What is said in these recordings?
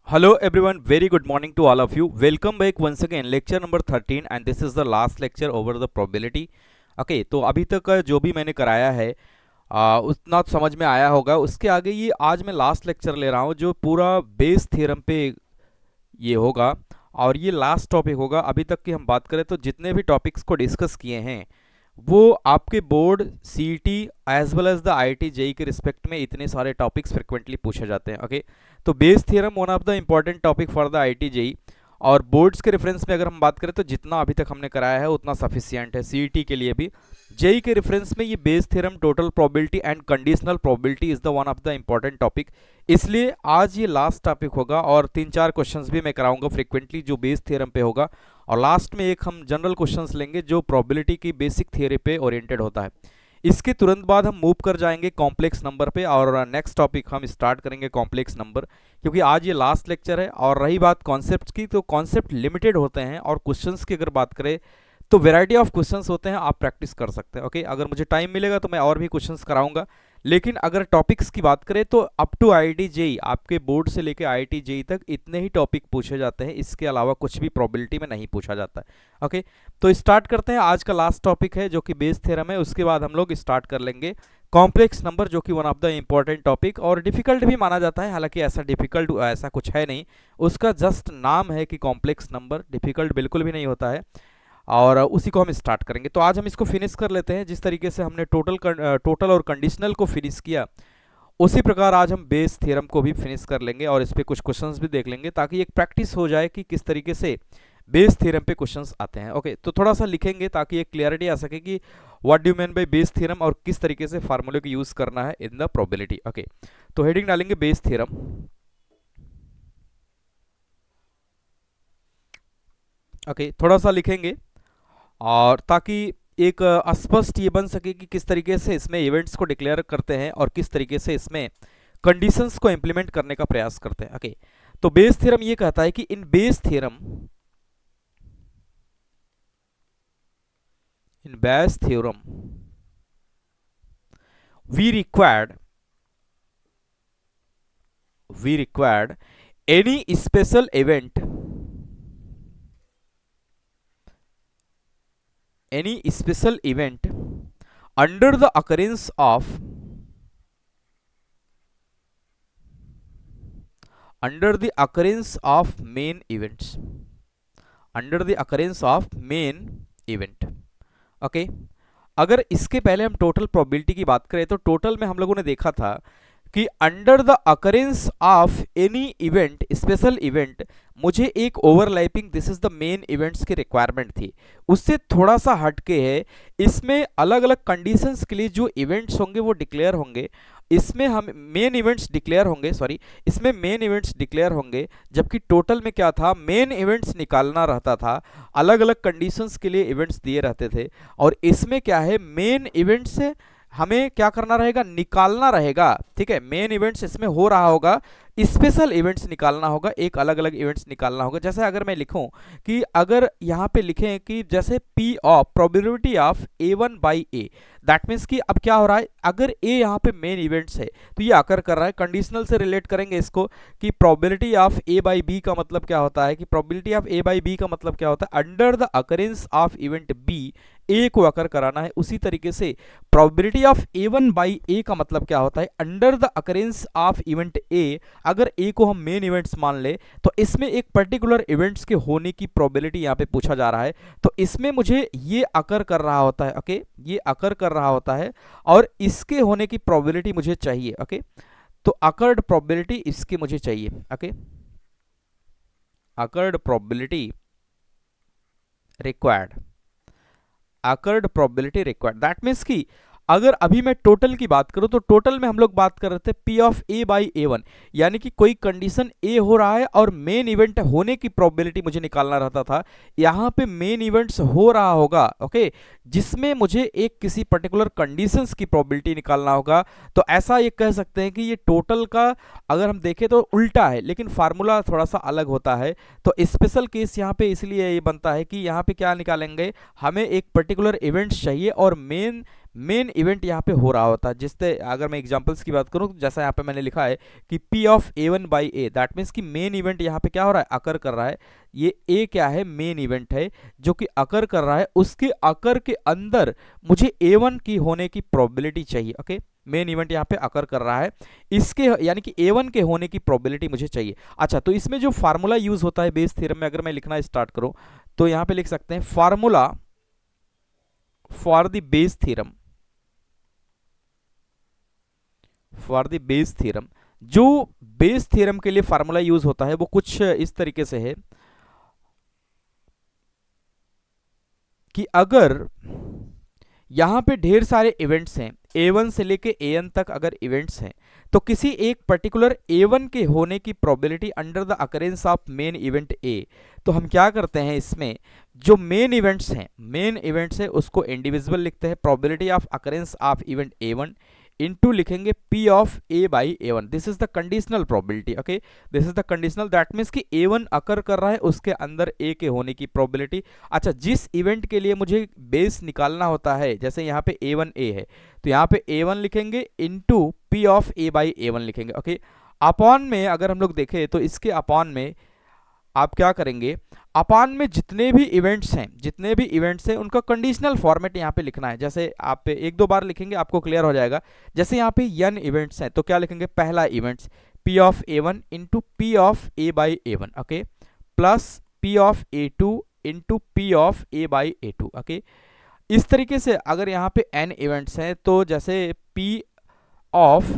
Hello everyone, very good morning to all of you. Welcome back once again, lecture number 13 and this is the last lecture over the probability. Okay तो अभी तक का जो भी मैंने कराया है उतना तो समझ में आया होगा। उसके आगे ये आज मैं लास्ट लेक्चर ले रहा हूँ जो पूरा बेस थ्योरम पे ये होगा और ये लास्ट टॉपिक होगा। अभी तक की हम बात करें तो जितने भी टॉपिक्स को डिस्कस किए हैं वो आपके board CET as well as the IIT JEE के रिस्पेक्ट में इतने सारे टॉपिक्स फ्रिक्वेंटली पूछे जाते हैं। ओके तो Bayes theorem one of the important topic for the IIT JEE और बोर्ड्स के रेफरेंस में अगर हम बात करें तो जितना अभी तक हमने कराया है उतना सफिशियंट है सीईटी के लिए भी। जेई के रेफरेंस में ये Bayes theorem, total probability and conditional probability is the one of the important topic, इसलिए आज ये लास्ट टॉपिक होगा और 3-4 क्वेश्चंस भी मैं कराऊंगा फ्रिक्वेंटली जो बेस थ्योरम पे होगा और लास्ट में एक हम जनरल क्वेश्चंस लेंगे जो प्रोबेबिलिटी की बेसिक थियरी पे ओरिएंटेड होता है। इसके तुरंत बाद हम मूव कर जाएंगे कॉम्प्लेक्स नंबर पे और नेक्स्ट टॉपिक हम स्टार्ट करेंगे कॉम्प्लेक्स नंबर, क्योंकि आज ये लास्ट लेक्चर है। और रही बात कॉन्सेप्ट्स की तो कॉन्सेप्ट लिमिटेड होते हैं और क्वेश्चंस की अगर बात करें तो वैरायटी ऑफ क्वेश्चंस होते हैं, आप प्रैक्टिस कर सकते हैं। ओके अगर मुझे टाइम मिलेगा तो मैं और भी क्वेश्चंस कराऊंगा, लेकिन अगर टॉपिक्स की बात करें तो अप टू आईआईटी जेई आपके बोर्ड से लेकर आईआईटी जेई तक इतने ही टॉपिक पूछे जाते हैं, इसके अलावा कुछ भी प्रोबेबिलिटी में नहीं पूछा जाता है। ओके तो स्टार्ट करते हैं। आज का लास्ट टॉपिक है जो कि बेस थ्योरम है, उसके बाद हम लोग स्टार्ट कर लेंगे कॉम्प्लेक्स नंबर जो कि one of the important topic और डिफिकल्ट भी माना जाता है। हालांकि ऐसा डिफिकल्ट ऐसा कुछ है नहीं, उसका जस्ट नाम है कि कॉम्प्लेक्स नंबर, डिफिकल्ट बिल्कुल भी नहीं होता है और उसी को हम स्टार्ट करेंगे। तो आज हम इसको फिनिश कर लेते हैं। जिस तरीके से हमने टोटल और कंडीशनल को फिनिश किया उसी प्रकार आज हम बेस थ्योरम को भी फिनिश कर लेंगे और इस पे कुछ क्वेश्चंस भी देख लेंगे ताकि एक प्रैक्टिस हो जाए कि किस तरीके से बेस थ्योरम पे क्वेश्चंस आते हैं। ओके तो थोड़ा सा लिखेंगे ताकि एक क्लियरिटी आ सके कि what do mean by Bayes theorem और किस तरीके से फार्मूले को यूज करना है इन द प्रोबेबिलिटी। ओके तो हेडिंग डालेंगे बेस थ्योरम। ओके थोड़ा सा लिखेंगे और ताकि एक स्पष्ट ये बन सके कि किस तरीके से इसमें इवेंट्स को डिक्लेयर करते हैं और किस तरीके से इसमें कंडीशंस को इंप्लीमेंट करने का प्रयास करते हैं। ओके तो बेस थ्योरम ये कहता है कि in Bayes theorem we required any special event under the occurrence of main events, okay अगर इसके पहले हम टोटल प्रोबेबिलिटी की बात करें तो टोटल में हम लोगों ने देखा था कि under the occurrence of any event, special event, मुझे एक overlapping this is the main events की रिक्वायरमेंट थी। उससे थोड़ा सा हटके है, इसमें अलग अलग कंडीशंस के लिए जो इवेंट्स होंगे वो डिक्लेयर होंगे, इसमें हम मेन इवेंट्स डिक्लेयर होंगे, सॉरी इसमें मेन इवेंट्स डिक्लेयर होंगे, जबकि टोटल में क्या था, मेन इवेंट्स निकालना रहता था, अलग अलग कंडीशंस के लिए इवेंट्स दिए रहते थे। और इसमें क्या है, मेन इवेंट्स हमें क्या करना रहेगा, निकालना रहेगा। ठीक है मेन इवेंट्स इसमें हो रहा होगा, स्पेशल इवेंट्स निकालना होगा, एक अलग अलग इवेंट्स निकालना होगा। जैसे अगर मैं लिखूं कि अगर यहाँ पे लिखें कि जैसे P of probability of A1 by A, that means कि अब क्या हो रहा है, अगर ए यहाँ पे मेन इवेंट्स है तो ये आकर कर रहा है, कंडीशनल से रिलेट करेंगे इसको कि probability of A by B का मतलब क्या होता है, कि probability of A by B का मतलब क्या होता है, under the occurrence of event B A को अकर कराना है। उसी तरीके से प्रोबेबिलिटी ऑफ A1 बाई ए का मतलब क्या होता है, under the occurrence of event ए, अगर ए को हम मेन इवेंट्स मान ले तो इसमें एक पर्टिकुलर इवेंट्स के होने की प्रोबेबिलिटी यहाँ पे पूछा जा रहा है, तो इसमें मुझे ये अकर कर रहा होता है। ओके ये अकर कर रहा होता है और इसके होने की प्रोबेबिलिटी मुझे चाहिए। ओके तो अकर्ड प्रोबेबिलिटी इसकी मुझे चाहिए। Okay occurred probability required, occurred probability required, that means कि अगर अभी मैं टोटल की बात करूं तो टोटल में हम लोग बात कर रहे थे P of A by A1, यानी कि कोई कंडीशन A हो रहा है और मेन इवेंट होने की प्रोबेबिलिटी मुझे निकालना रहता था। यहाँ पे मेन इवेंट्स हो रहा होगा, ओके जिसमें मुझे एक किसी पर्टिकुलर कंडीशंस की प्रोबेबिलिटी निकालना होगा। तो ऐसा ये कह सकते हैं कि ये टोटल का अगर हम देखें तो उल्टा है, लेकिन फार्मूला थोड़ा सा अलग होता है। तो स्पेशल केस यहाँ पे इसलिए ये बनता है कि यहाँ पे क्या निकालेंगे, हमें एक पर्टिकुलर इवेंट्स चाहिए और मेन इवेंट यहाँ पे हो रहा होता है। जिससे अगर मैं एग्जांपल्स की बात करूँ, जैसा यहाँ पे मैंने लिखा है कि P of A1 by A, that means कि मेन इवेंट यहाँ पे क्या हो रहा है, अकर कर रहा है। ये A क्या है, मेन इवेंट है जो कि अकर कर रहा है। उसके अकर के अंदर मुझे A1 की होने की प्रोबेबिलिटी चाहिए। ओके, मेन इवेंट यहाँ पे अकर कर रहा है, इसके यानी कि A1 के होने की प्रोबेबिलिटी मुझे चाहिए। अच्छा, तो इसमें जो फार्मूला यूज होता है बेस थ्योरम में, अगर मैं लिखना स्टार्ट करूं तो यहाँ पे लिख सकते हैं formula for the Bayes theorem. For the Bayes theorem, जो बेस थ्योरम के लिए फार्मूला यूज होता है वो कुछ इस तरीके से है कि अगर यहां पे ढेर सारे इवेंट्स हैं, A1 से लेके AN तक अगर इवेंट्स हैं, तो किसी एक पर्टिकुलर A1 के होने की probability under the occurrence of main event A, तो हम क्या करते हैं इसमें, जो मेन इवेंट्स है उसको इंडिविजुअल लिखते हैं, probability of occurrence of event A1 into लिखेंगे P of A by A1। This is the conditional probability. Okay, this is the conditional, that means कि A1 अकर कर रहा है, उसके अंदर A के होने की प्रोबेबिलिटी। अच्छा, जिस इवेंट के लिए मुझे बेस निकालना होता है, जैसे यहाँ पे A1A है, तो यहाँ पे A1 लिखेंगे into P of A by A1 लिखेंगे। ओके, अपॉन में अगर हम लोग देखें तो इसके अपॉन में आप क्या करेंगे, अपान में जितने भी इवेंट्स हैं उनका कंडीशनल फॉर्मेट यहाँ पे लिखना है। जैसे आप एक दो बार लिखेंगे आपको क्लियर हो जाएगा। जैसे यहाँ पे n इवेंट्स हैं तो क्या लिखेंगे, पहला events P of A1 into P of A by A1, okay, plus P of A2 into P of A by A2। Okay, इस तरीके से अगर यहाँ पे n इवेंट्स हैं तो जैसे P of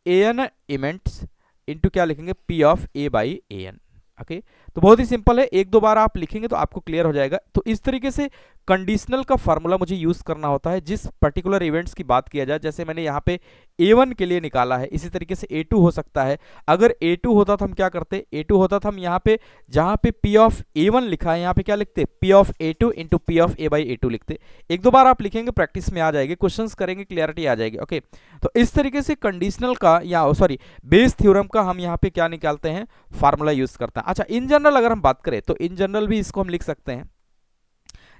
AN events into क्या लिखेंगे, P of A by AN। Okay, तो बहुत ही सिंपल है, एक दो बार आप लिखेंगे तो आपको क्लियर हो जाएगा। तो इस तरीके से कंडीशनल का फार्मूला मुझे यूज करना होता है जिस पर्टिकुलर इवेंट्स की बात किया जाए। जैसे मैंने यहाँ पे A1 के लिए निकाला है, इसी तरीके से A2 हो सकता है। अगर A2 होता तो हम क्या करते, A2 होता तो हम यहाँ पे जहाँ पे P ऑफ A1 लिखा है यहाँ पे क्या लिखते, P of A2 into P of A by A2 लिखते। एक दो बार आप लिखेंगे, प्रैक्टिस में आ जाएगी, क्वेश्चन करेंगे, क्लियरिटी आ जाएगी। ओके, तो इस तरीके से कंडीशनल का या सॉरी बेस थ्योरम का हम यहाँ पे क्या निकालते हैं, फार्मूला यूज करते हैं। अच्छा, इन जनरल अगर हम बात करें तो इन जनरल भी इसको हम लिख सकते हैं।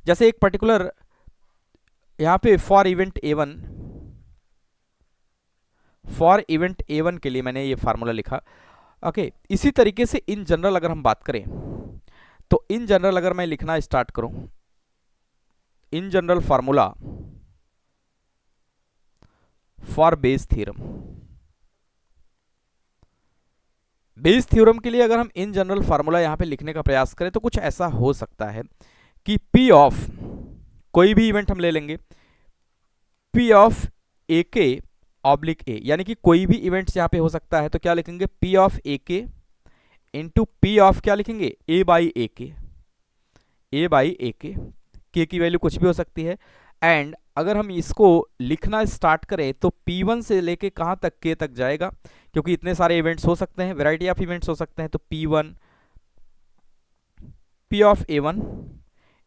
जैसे एक पर्टिकुलर यहां पे फॉर इवेंट A1 के लिए मैंने ये फार्मूला लिखा। ओके, इसी तरीके से इन जनरल अगर हम बात करें तो इन जनरल अगर मैं लिखना स्टार्ट करूं, in general formula for Bayes theorem. Bayes theorem के लिए अगर हम इन जनरल फार्मूला यहां पे लिखने का प्रयास करें तो कुछ ऐसा हो सकता है कि P ऑफ कोई भी इवेंट हम ले लेंगे, P ऑफ ए के ऑब्लिक ए, यानी कि कोई भी इवेंट्स यहां पे हो सकता है, तो क्या लिखेंगे, P ऑफ ए के इंटू P ऑफ क्या लिखेंगे, A बाई ए के की वैल्यू कुछ भी हो सकती है। एंड अगर हम इसको लिखना स्टार्ट करें तो P1 से लेके कहां तक, K तक जाएगा, क्योंकि इतने सारे इवेंट्स हो सकते हैं, वैरायटी ऑफ इवेंट्स हो सकते हैं। तो P1 P of A1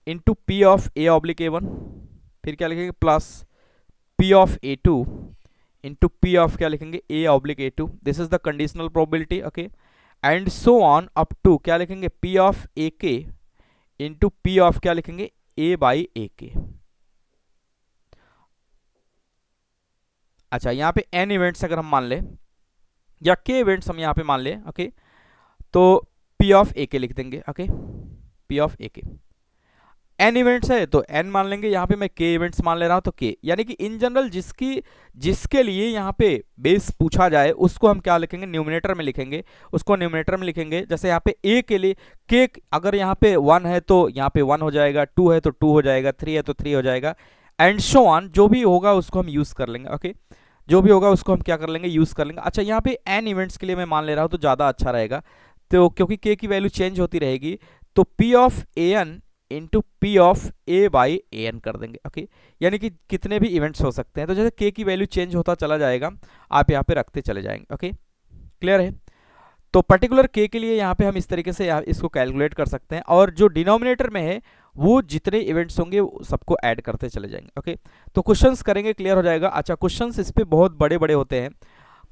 into P of A oblique A1, फिर क्या लिखेंगे, plus P of A2 into P of क्या लिखेंगे, A oblique A2। This is the conditional probability. Okay, and so on up to क्या लिखेंगे, P of AK into P of क्या लिखेंगे, A by AK। अच्छा, यहाँ पे n इवेंट्स अगर हम मान ले या k इवेंट्स हम यहाँ पे मान ले, ओके, तो P ऑफ AK लिख देंगे। Okay, P of AK n events है तो n मान लेंगे, यहाँ पे मैं k इवेंट्स मान ले रहा हूँ तो k, यानी कि इन जनरल जिसके लिए यहाँ पे बेस पूछा जाए उसको हम क्या लिखेंगे, न्यूमिनेटर में लिखेंगे, उसको न्यूमिनेटर में लिखेंगे। जैसे यहाँ पे a के लिए k अगर यहाँ पे 1 है तो यहाँ पे 1 हो जाएगा, 2 है तो 2 हो जाएगा, 3 है तो 3 हो जाएगा, एंड सो ऑन, जो भी होगा उसको हम यूज कर लेंगे। ओके, जो भी होगा उसको हम क्या कर लेंगे, यूज कर लेंगे। अच्छा, यहाँ पे n इवेंट्स के लिए मैं मान ले रहा हूँ तो ज़्यादा अच्छा रहेगा, तो क्योंकि k की वैल्यू चेंज होती रहेगी, तो P of AN into P of A by AN कर देंगे। ओके, यानी कि कितने भी इवेंट्स हो सकते हैं, तो जैसे k की वैल्यू चेंज होता चला जाएगा, आप यहाँ पे रखते चले जाएंगे। ओके, क्लियर है। तो पर्टिकुलर k के लिए यहाँ पे हम इस तरीके से इसको कैलकुलेट कर सकते हैं, और जो डिनोमिनेटर में है वो जितने इवेंट्स होंगे सबको ऐड करते चले जाएंगे। ओके, तो क्वेश्चंस करेंगे, क्लियर हो जाएगा। अच्छा, क्वेश्चंस इस पे बहुत बड़े बड़े होते हैं,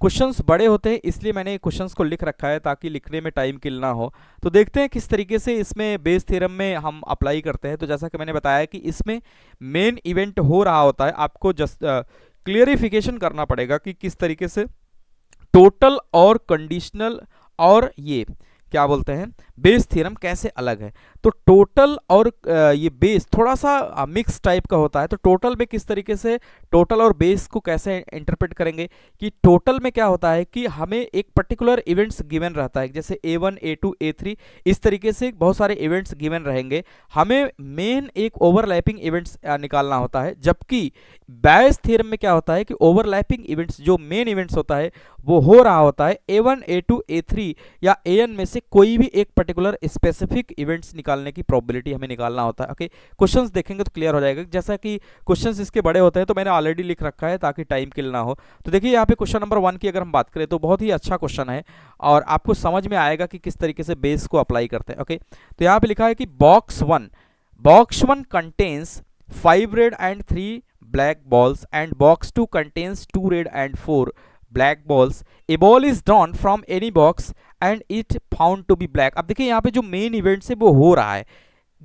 क्वेश्चंस बड़े होते हैं इसलिए मैंने क्वेश्चंस को लिख रखा है ताकि लिखने में टाइम किल ना हो। तो देखते हैं किस तरीके से इसमें बेस थ्योरम में हम अप्लाई करते हैं। तो जैसा कि मैंने बताया कि इसमें मेन इवेंट हो रहा होता है, आपको जस्ट क्लियरिफिकेशन करना पड़ेगा कि किस तरीके से टोटल और कंडीशनल और ये क्या बोलते हैं बेस थ्योरम कैसे अलग है। तो टोटल और ये बेस थोड़ा सा मिक्स टाइप का होता है। तो टोटल में किस तरीके से टोटल और बेस को कैसे इंटरप्रेट करेंगे कि टोटल में क्या होता है कि हमें एक पर्टिकुलर इवेंट्स गिवन रहता है, जैसे A1 A2 A3 इस तरीके से बहुत सारे इवेंट्स गिवन रहेंगे, हमें मेन एक ओवरलैपिंग इवेंट्स निकालना होता है। जबकि बेस थ्योरम में क्या होता है कि ओवरलैपिंग इवेंट्स जो मेन इवेंट्स होता है वो हो रहा होता है A1 A2 A3 या AN में से कोई भी एक पर्टिकुलर स्पेसिफिक इवेंट्स निकालने की प्रोबेबिलिटी हमें निकालना होता है। ओके, क्वेश्चंस देखेंगे तो क्लियर हो जाएगा। जैसा कि क्वेश्चंस इसके बड़े होते हैं तो मैंने ऑलरेडी लिख रखा है ताकि टाइम किल ना हो। तो देखिए यहाँ पे क्वेश्चन नंबर 1 की अगर हम बात करें तो बहुत ही अच्छा क्वेश्चन है और आपको समझ में आएगा कि किस तरीके से बेस को अप्लाई करते हैं। ओके, तो यहाँ पे लिखा है कि box one contains 5 red and 3 black balls and box 2 contains 2 red and 4 black balls. A ball is drawn from any box and it found to be black. अब देखिए यहाँ पे जो मेन इवेंट है वो हो रहा है,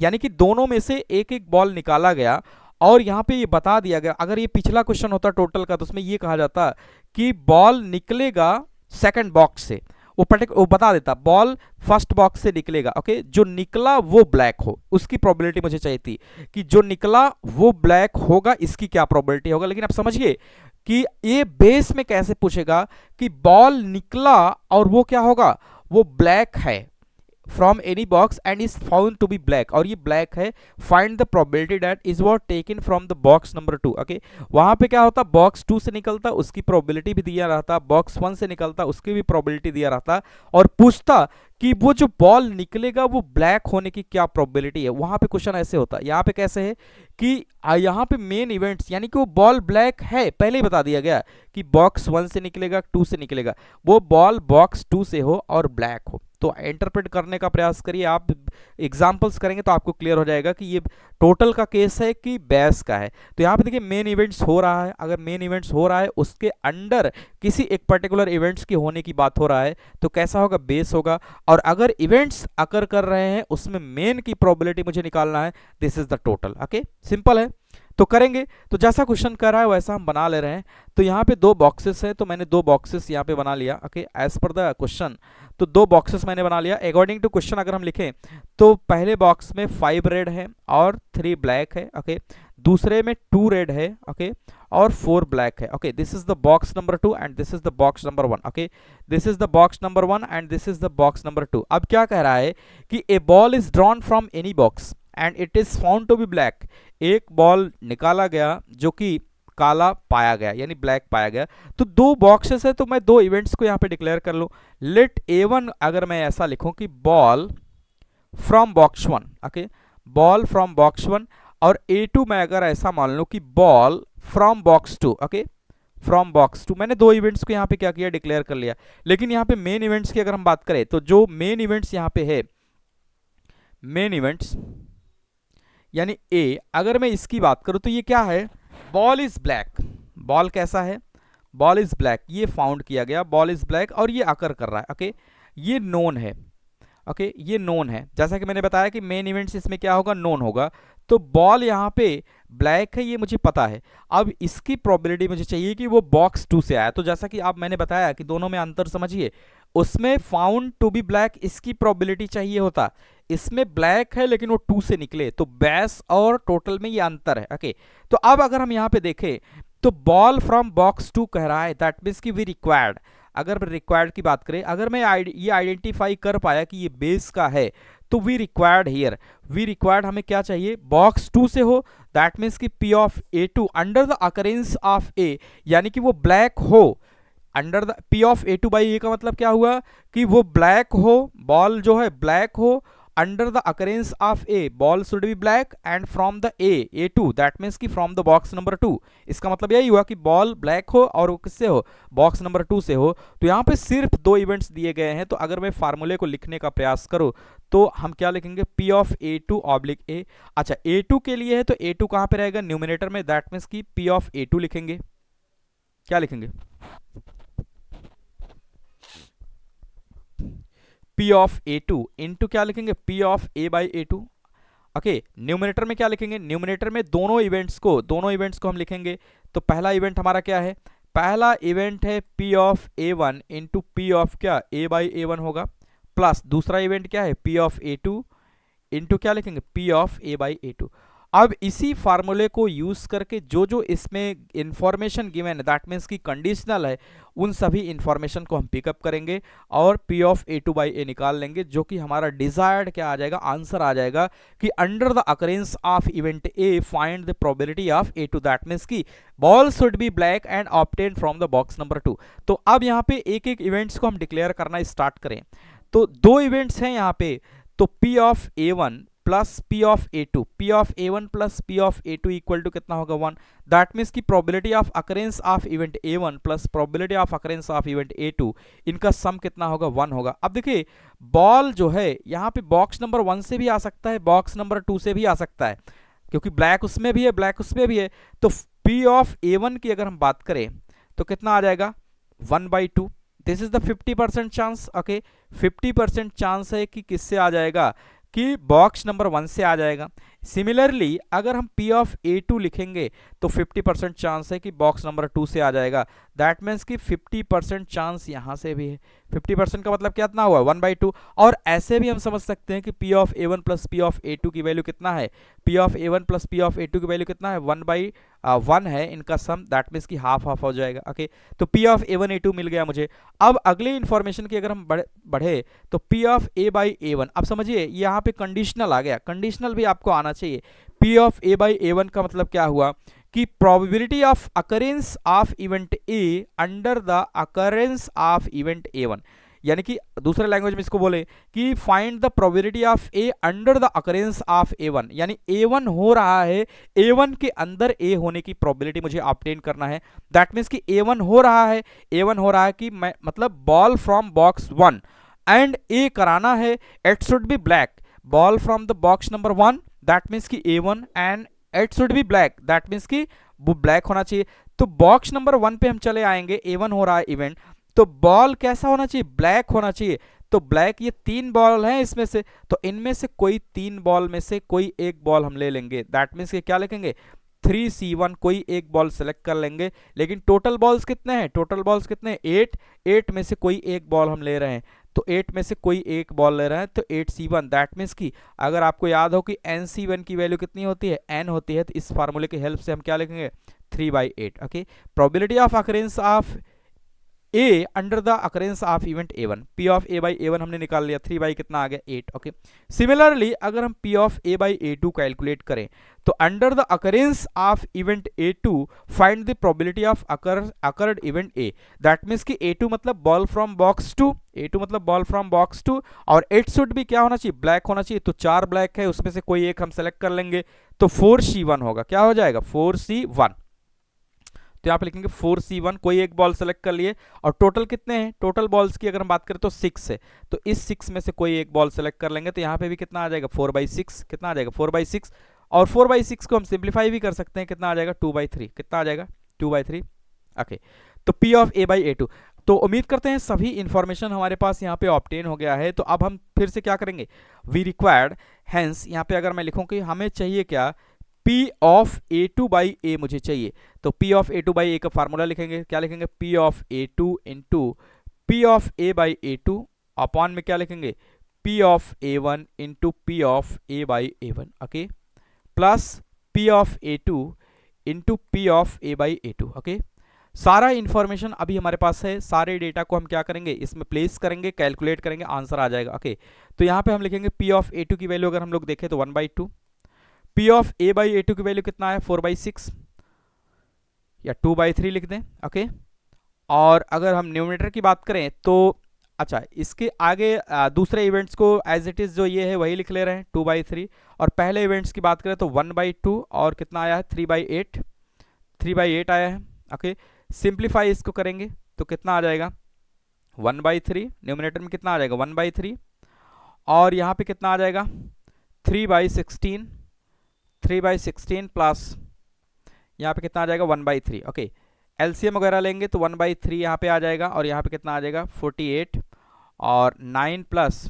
यानी कि दोनों में से एक एक बॉल निकाला गया और यहाँ पे ये बता दिया गया। अगर ये पिछला क्वेश्चन होता टोटल का तो उसमें ये कहा जाता कि बॉल निकलेगा सेकंड बॉक्स से, वो बता देता बॉल फर्स्ट बॉक्स से निकलेगा। ओके, जो निकला वो ब्लैक हो उसकी प्रोबेबिलिटी मुझे चाहिए थी कि जो निकला वो ब्लैक होगा, इसकी क्या प्रोबेबिलिटी होगा। लेकिन अब समझिए कि ये बेस में कैसे पूछेगा कि बॉल निकला और वो क्या होगा, वो ब्लैक है from any box and is found to be black, और ये ब्लैक है, find the probability that is what taken from the box number 2। ओके, वहां पे क्या होता, बॉक्स 2 से निकलता उसकी प्रोबेबिलिटी भी दिया रहता, बॉक्स 1 से निकलता उसकी भी प्रोबेबिलिटी दिया रहता और पूछता कि वो जो बॉल निकलेगा वो ब्लैक होने की क्या प्रोबेबिलिटी है। वहां पे क्वेश्चन ऐसे होता, यहाँ पे कैसे है कि यहाँ पे मेन इवेंट्स यानी कि वो बॉल ब्लैक है, पहले ही बता दिया गया कि बॉक्स 1 से निकलेगा 2 से निकलेगा, वो बॉल बॉक्स 2 से हो और ब्लैक हो। तो इंटरप्रेट करने का प्रयास करिए, आप एग्जांपल्स करेंगे तो आपको क्लियर हो जाएगा कि ये टोटल का केस है कि बेस का है। तो यहाँ पे देखिए मेन इवेंट्स हो रहा है, अगर मेन इवेंट्स हो रहा है उसके अंडर किसी एक पर्टिकुलर इवेंट्स की होने की बात हो रहा है तो कैसा होगा, बेस होगा। और अगर इवेंट्स अकर कर रहे हैं उसमें मेन की प्रोबेबिलिटी मुझे निकालना है, this is the total. Okay, simple है, तो करेंगे। तो जैसा क्वेश्चन कर रहा है वैसा हम बना ले रहे हैं। तो यहाँ पे 2 बॉक्सेस हैं तो मैंने 2 बॉक्सेस यहाँ पे बना लिया। Okay, as per the question तो 2 बॉक्सेस मैंने बना लिया। अकॉर्डिंग टू क्वेश्चन अगर हम लिखें तो पहले बॉक्स में 5 रेड है और 3 ब्लैक है। ओके, दूसरे में 2 रेड है, ओके, और 4 ब्लैक है। Okay, this is the box number 2 and this is the box number 1। Okay, this is the box number 1 and this is the box number 2। अब क्या कह रहा है कि a ball is drawn from any box and it is found to be black. एक ball निकाला गया जो कि काला पाया गया यानी ब्लैक पाया गया। तो 2 बॉक्सेस है तो मैं 2 इवेंट्स को यहाँ पे डिक्लेयर कर लूँ। लेट A1 अगर मैं ऐसा लिखूं कि ball from box 1, okay, ball from box 1, और A2 मैं अगर ऐसा मान लूं कि ball from box 2, okay, from box 2। मैंने 2 इवेंट्स को यहाँ पे क्या किया, डिक्लेयर कर लिया। लेकिन यहाँ पे मेन इवेंट्स की अगर हम बात करें तो जो मेन इवेंट्स यहाँ पे है, मेन इवेंट्स यानी A, अगर मैं इसकी बात करूं तो ये क्या है, बॉल इज ब्लैक। बॉल कैसा है, बॉल इज ब्लैक, ये फाउंड किया गया, बॉल इज ब्लैक और ये अकर कर रहा है। ओके, ये नोन है। ओके, ये नोन है, जैसा कि मैंने बताया कि मेन इवेंट्स इसमें क्या होगा, नोन होगा। तो बॉल यहाँ पे ब्लैक है, ये मुझे पता है। अब इसकी प्रोबेबिलिटी मुझे चाहिए कि वो बॉक्स 2 से आया। तो जैसा कि आप मैंने बताया कि दोनों में अंतर समझिए, उसमें फाउंड टू बी ब्लैक इसकी प्रोबेबिलिटी चाहिए होता, इसमें ब्लैक है लेकिन वो 2 से निकले, तो बेस और टोटल में ये अंतर है। ओके, तो अब अगर हम यहाँ पे देखें तो बॉल फ्रॉम बॉक्स 2 कह रहा है, दैट मीन्स कि वी रिक्वायर्ड। अगर रिक्वायर्ड की बात करें, अगर मैं ये आइडेंटिफाई कर पाया कि ये बेस का है तो we required here, we required हमें क्या चाहिए, बॉक्स 2 से हो, दैट मीन्स कि P of A2 under the occurrence of A, यानी कि वो ब्लैक हो under the P of A2 by A का मतलब क्या हुआ कि वो ब्लैक हो, बॉल जो है ब्लैक हो under the occurrence of A, ball should be black and from the A2 that means कि फ्रॉम द बॉक्स नंबर 2। इसका मतलब यही हुआ कि बॉल ब्लैक हो और वो किससे हो, बॉक्स नंबर 2 से हो। तो यहाँ पे सिर्फ 2 इवेंट्स दिए गए हैं। तो अगर मैं फार्मूले को लिखने का प्रयास करूँ तो हम क्या लिखेंगे, P of A2 oblique A। अच्छा, A2 के लिए है तो A2 कहाँ पे रहेगा, न्यूमिनेटर में, दैट मीन्स कि P ऑफ A2 लिखेंगे। क्या लिखेंगे, P of A two into क्या लिखेंगे, P of A by A two. Okay, numerator में क्या लिखेंगे, न्यूमिनेटर में दोनों इवेंट्स को हम लिखेंगे। तो पहला इवेंट हमारा क्या है, पहला इवेंट है P of A one into P of क्या, ए बाई ए वन होगा, प्लस दूसरा इवेंट क्या है, P of A two into क्या लिखेंगे, P of A by A two. अब इसी फार्मूले को यूज करके जो जो इसमें इंफॉर्मेशन गिवन है, दैट मीन्स की कंडीशनल है, उन सभी इंफॉर्मेशन को हम पिकअप करेंगे और P of A two by A निकाल लेंगे, जो कि हमारा डिजायर्ड क्या आ जाएगा, आंसर आ जाएगा कि under the occurrence of event A find the probability of A two, that means की ball should be black and obtain from the box number 2। तो अब यहाँ पे एक एक इवेंट्स को हम डिक्लेयर करना स्टार्ट करें। तो दो इवेंट्स हैं यहाँ पे, तो P of A one plus P of A two, P of A one plus P of A two equal to कितना होगा, 1। दैट मीन्स की probability of occurrence of event A one plus probability of occurrence of event A two, इनका sum कितना होगा, 1 होगा। अब देखिए ball जो है यहाँ पे बॉक्स नंबर 1 से भी आ सकता है, बॉक्स नंबर 2 से भी आ सकता है, क्योंकि ब्लैक उसमें भी है, ब्लैक उसमें भी है। तो पी ऑफ ए वन की अगर हम बात करें तो कितना आ जाएगा, 1/2। This is the 50% chance. Okay, 50% chance है कि किससे आ जाएगा, कि बॉक्स नंबर 1 से आ जाएगा। सिमिलरली अगर हम P ऑफ A2 लिखेंगे तो 50% चांस है कि बॉक्स नंबर 2 से आ जाएगा। दैट मीन्स कि 50% चांस यहाँ से भी है। 50% का मतलब कितना हुआ, 1/2। और ऐसे भी हम समझ सकते हैं कि P of A1 plus P of A2 की वैल्यू कितना है, P of A1 plus P of A2 की वैल्यू कितना है, 1/1 है इनका सम, दैट मीन्स कि हाफ हाफ हो जाएगा। ओके, तो P ऑफ A1 A2 मिल गया मुझे। अब अगले इंफॉर्मेशन की अगर हम बढ़े तो P of A by A1, अब समझिए यहाँ पे कंडीशनल आ गया, कंडीशनल भी आपको आना चाहिए। P of A by A1 का मतलब क्या हुआ कि probability of occurrence of event A under the occurrence of event A1, यानी कि दूसरे लैंग्वेज में इसको बोले कि find the probability of A under the occurrence of A1, यानी A1 हो रहा है, A1 के अंदर A होने की प्रोबेबिलिटी मुझे ऑब्टेन करना है। दैट मीन्स कि A1 हो रहा है, A1 हो रहा है कि मैं मतलब ball from box 1 and A कराना है, it should be black, ball from the box number 1, that means कि A1 and it should be black, that means कि वो ब्लैक होना चाहिए। तो बॉक्स नंबर 1 पे हम चले आएंगे, A1 हो रहा है इवेंट, तो बॉल कैसा होना चाहिए, ब्लैक होना चाहिए। तो ब्लैक, ये 3 बॉल हैं इसमें से, तो इनमें से कोई 3 बॉल में से कोई एक बॉल हम ले लेंगे। दैट मीन्स कि क्या लिखेंगे, 3C1, कोई एक बॉल सेलेक्ट कर लेंगे। लेकिन टोटल बॉल्स कितने हैं, टोटल बॉल्स कितने हैं, 8 में से कोई एक बॉल हम ले रहे हैं, तो 8 में से कोई एक बॉल ले रहे हैं, तो 8C1। दैट मीन्स कि अगर आपको याद हो कि NC1 की वैल्यू कितनी होती है, n होती है, तो इस फार्मूले की हेल्प से हम क्या लिखेंगे, 3/8। Okay, probability of occurrence of A under the occurrence of event A1, P of A by A1 हमने निकाल लिया, 3 कितना आ गया, 8। ओके, सिमिलरली अगर हम P of A by A2 calculate करें तो under the occurrence of event A2 find the probability of occurred event A, that means कि A2 मतलब बॉल फ्रॉम बॉक्स 2, A2 मतलब बॉल फ्रॉम बॉक्स 2, और it should भी क्या होना चाहिए, ब्लैक होना चाहिए। तो 4 ब्लैक है, उसमें से कोई एक हम सेलेक्ट कर लेंगे, तो 4C1 होगा, क्या हो जाएगा, 4C1। तो यहाँ पे लिखेंगे 4C1, कोई एक बॉल सेलेक्ट कर लिए, और टोटल कितने हैं, टोटल बॉल्स की अगर हम बात करें तो 6 है, तो इस 6 में से कोई एक बॉल सेलेक्ट कर लेंगे। तो यहाँ पे भी कितना आ जाएगा, 4/6, कितना आ जाएगा, 4/6। और 4/6 को हम सिंप्लीफाई भी कर सकते हैं, कितना आ जाएगा, 2/3, कितना आ जाएगा, 2/3। ओके, तो P of A by A2। तो उम्मीद करते हैं सभी इंफॉर्मेशन हमारे पास यहाँ पे ऑब्टेन हो गया है। तो अब हम फिर से क्या करेंगे, वी रिक्वायर्ड, हेंस यहाँ पे अगर मैं लिखूँ कि हमें चाहिए क्या, P of A2 by A मुझे चाहिए, तो P of A2 by A का फार्मूला लिखेंगे, क्या लिखेंगे, P of A2 into P of A by A2 upon में क्या लिखेंगे, P of A1 into P of A by A1। Okay, plus P of A2 into P of A by A2। Okay, सारा information अभी हमारे पास है, सारे data को हम क्या करेंगे, इसमें प्लेस करेंगे, कैलकुलेट करेंगे, आंसर आ जाएगा। ओके, तो यहाँ पे हम लिखेंगे P ऑफ A2 की वैल्यू अगर हम लोग देखें तो 1/2, P of A by A2 की वैल्यू कितना है, 4/6 या 2/3 लिख दें। ओके, और अगर हम न्यूमरेटर की बात करें तो अच्छा, इसके आगे दूसरे इवेंट्स को एज इट इज जो ये है वही लिख ले रहे हैं, 2/3, और पहले इवेंट्स की बात करें तो 1/2, और कितना आया है, 3/8, 3/8 आया है। ओके, सिंप्लीफाई इसको करेंगे तो कितना आ जाएगा, 1/3, न्यूमरेटर में कितना आ जाएगा, 1/3, और यहाँ पे कितना आ जाएगा, 3/16, 3/16 प्लस यहाँ पे कितना आ जाएगा, 1/3। ओके, एलसीएम वगैरह लेंगे तो 1/3 यहाँ पे आ जाएगा, और यहाँ पे कितना आ जाएगा, 48, और 9 प्लस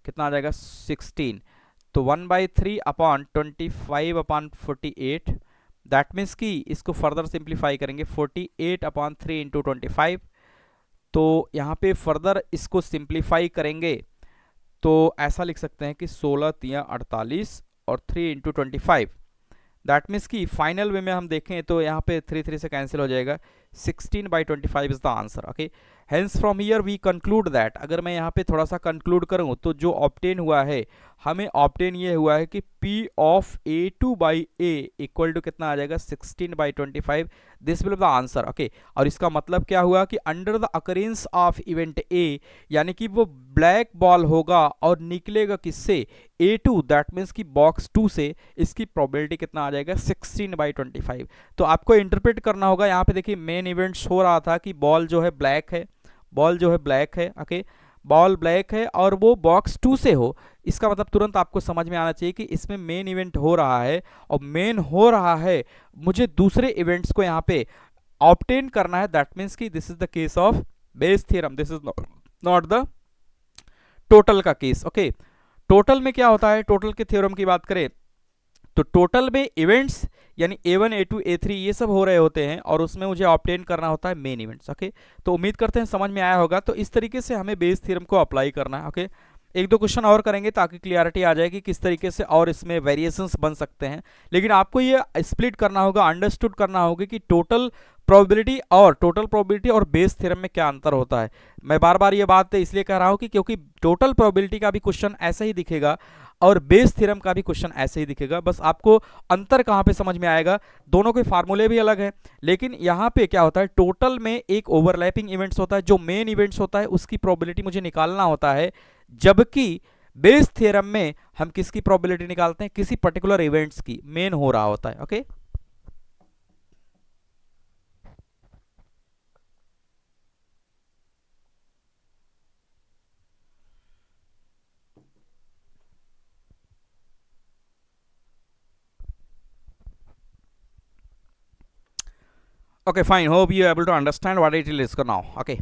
कितना आ जाएगा 16, तो 1/3 अपॉन 25 अपॉन 48, दैट मीन्स कि इसको फर्दर सिंप्लीफाई करेंगे 48 अपॉन 3 इंटू 25, तो यहाँ पे फर्दर इसको सिंप्लीफाई करेंगे तो ऐसा लिख सकते हैं कि 16 तिया 48 और 3 इंटू 25, दैट मीन्स कि फाइनल वे में हम देखें तो यहाँ पे 3 से कैंसिल हो जाएगा, 16/25 is the answer. Okay, hence from here we conclude that, अगर मैं यहाँ पे थोड़ा सा कंक्लूड करूँ तो जो ऑब्टेन हुआ है, हमें ऑब्टेन ये हुआ है कि P of A2/A equal to कितना आ जाएगा 16/25, this will be the answer. Okay, और इसका मतलब क्या हुआ कि under the occurrence of event A, यानी कि वो ब्लैक बॉल होगा और निकलेगा किससे, A2, दैट मीन्स कि बॉक्स 2 से, इसकी प्रोबेबिलिटी कितना आ जाएगा 16/25। तो आपको इंटरप्रेट करना होगा, यहाँ पे देखिए मेन इवेंट्स हो रहा था कि बॉल जो है ब्लैक है, बॉल जो है ब्लैक है, ओके, बॉल ब्लैक है और वो बॉक्स 2 से हो, इसका मतलब तुरंत आपको समझ में आना चाहिए कि इसमें मेन इवेंट हो रहा है, और मेन हो रहा है मुझे दूसरे इवेंट्स को यहाँ पे ऑब्टेन करना है, दैट मीन्स कि this is the case of Bayes theorem, this is not the total का केस। ओके, टोटल में क्या होता है, टोटल के थ्योरम की बात करें तो टोटल में इवेंट्स यानी A1 A2 A3 ये सब हो रहे होते हैं और उसमें मुझे ऑब्टेन करना होता है मेन इवेंट्स। ओके, तो उम्मीद करते हैं समझ में आया होगा। तो इस तरीके से हमें बेस थ्योरम को अप्लाई करना है। ओके, एक दो क्वेश्चन और करेंगे ताकि क्लियरिटी आ जाए कि किस तरीके से और इसमें वेरिएशंस बन सकते हैं, लेकिन आपको ये स्प्लिट करना होगा, अंडरस्टूड करना होगा कि टोटल प्रोबेबिलिटी और बेस थ्योरम में क्या अंतर होता है। मैं बार बार ये बात इसलिए कह रहा हूँ कि क्योंकि टोटल प्रोबेबिलिटी का भी क्वेश्चन ऐसा ही दिखेगा और बेस थ्योरम का भी क्वेश्चन ऐसे ही दिखेगा, बस आपको अंतर कहाँ पे समझ में आएगा, दोनों के फार्मूले भी अलग है, लेकिन यहाँ पे क्या होता है, टोटल में एक ओवरलैपिंग इवेंट्स होता है, जो मेन इवेंट्स होता है उसकी प्रोबेबिलिटी मुझे निकालना होता है, जबकि बेस थ्योरम में हम किसकी प्रोबेबिलिटी निकालते हैं, किसी पर्टिकुलर इवेंट्स की, मेन हो रहा होता है। Okay, okay fine, hope you able to understand what it is now. Okay,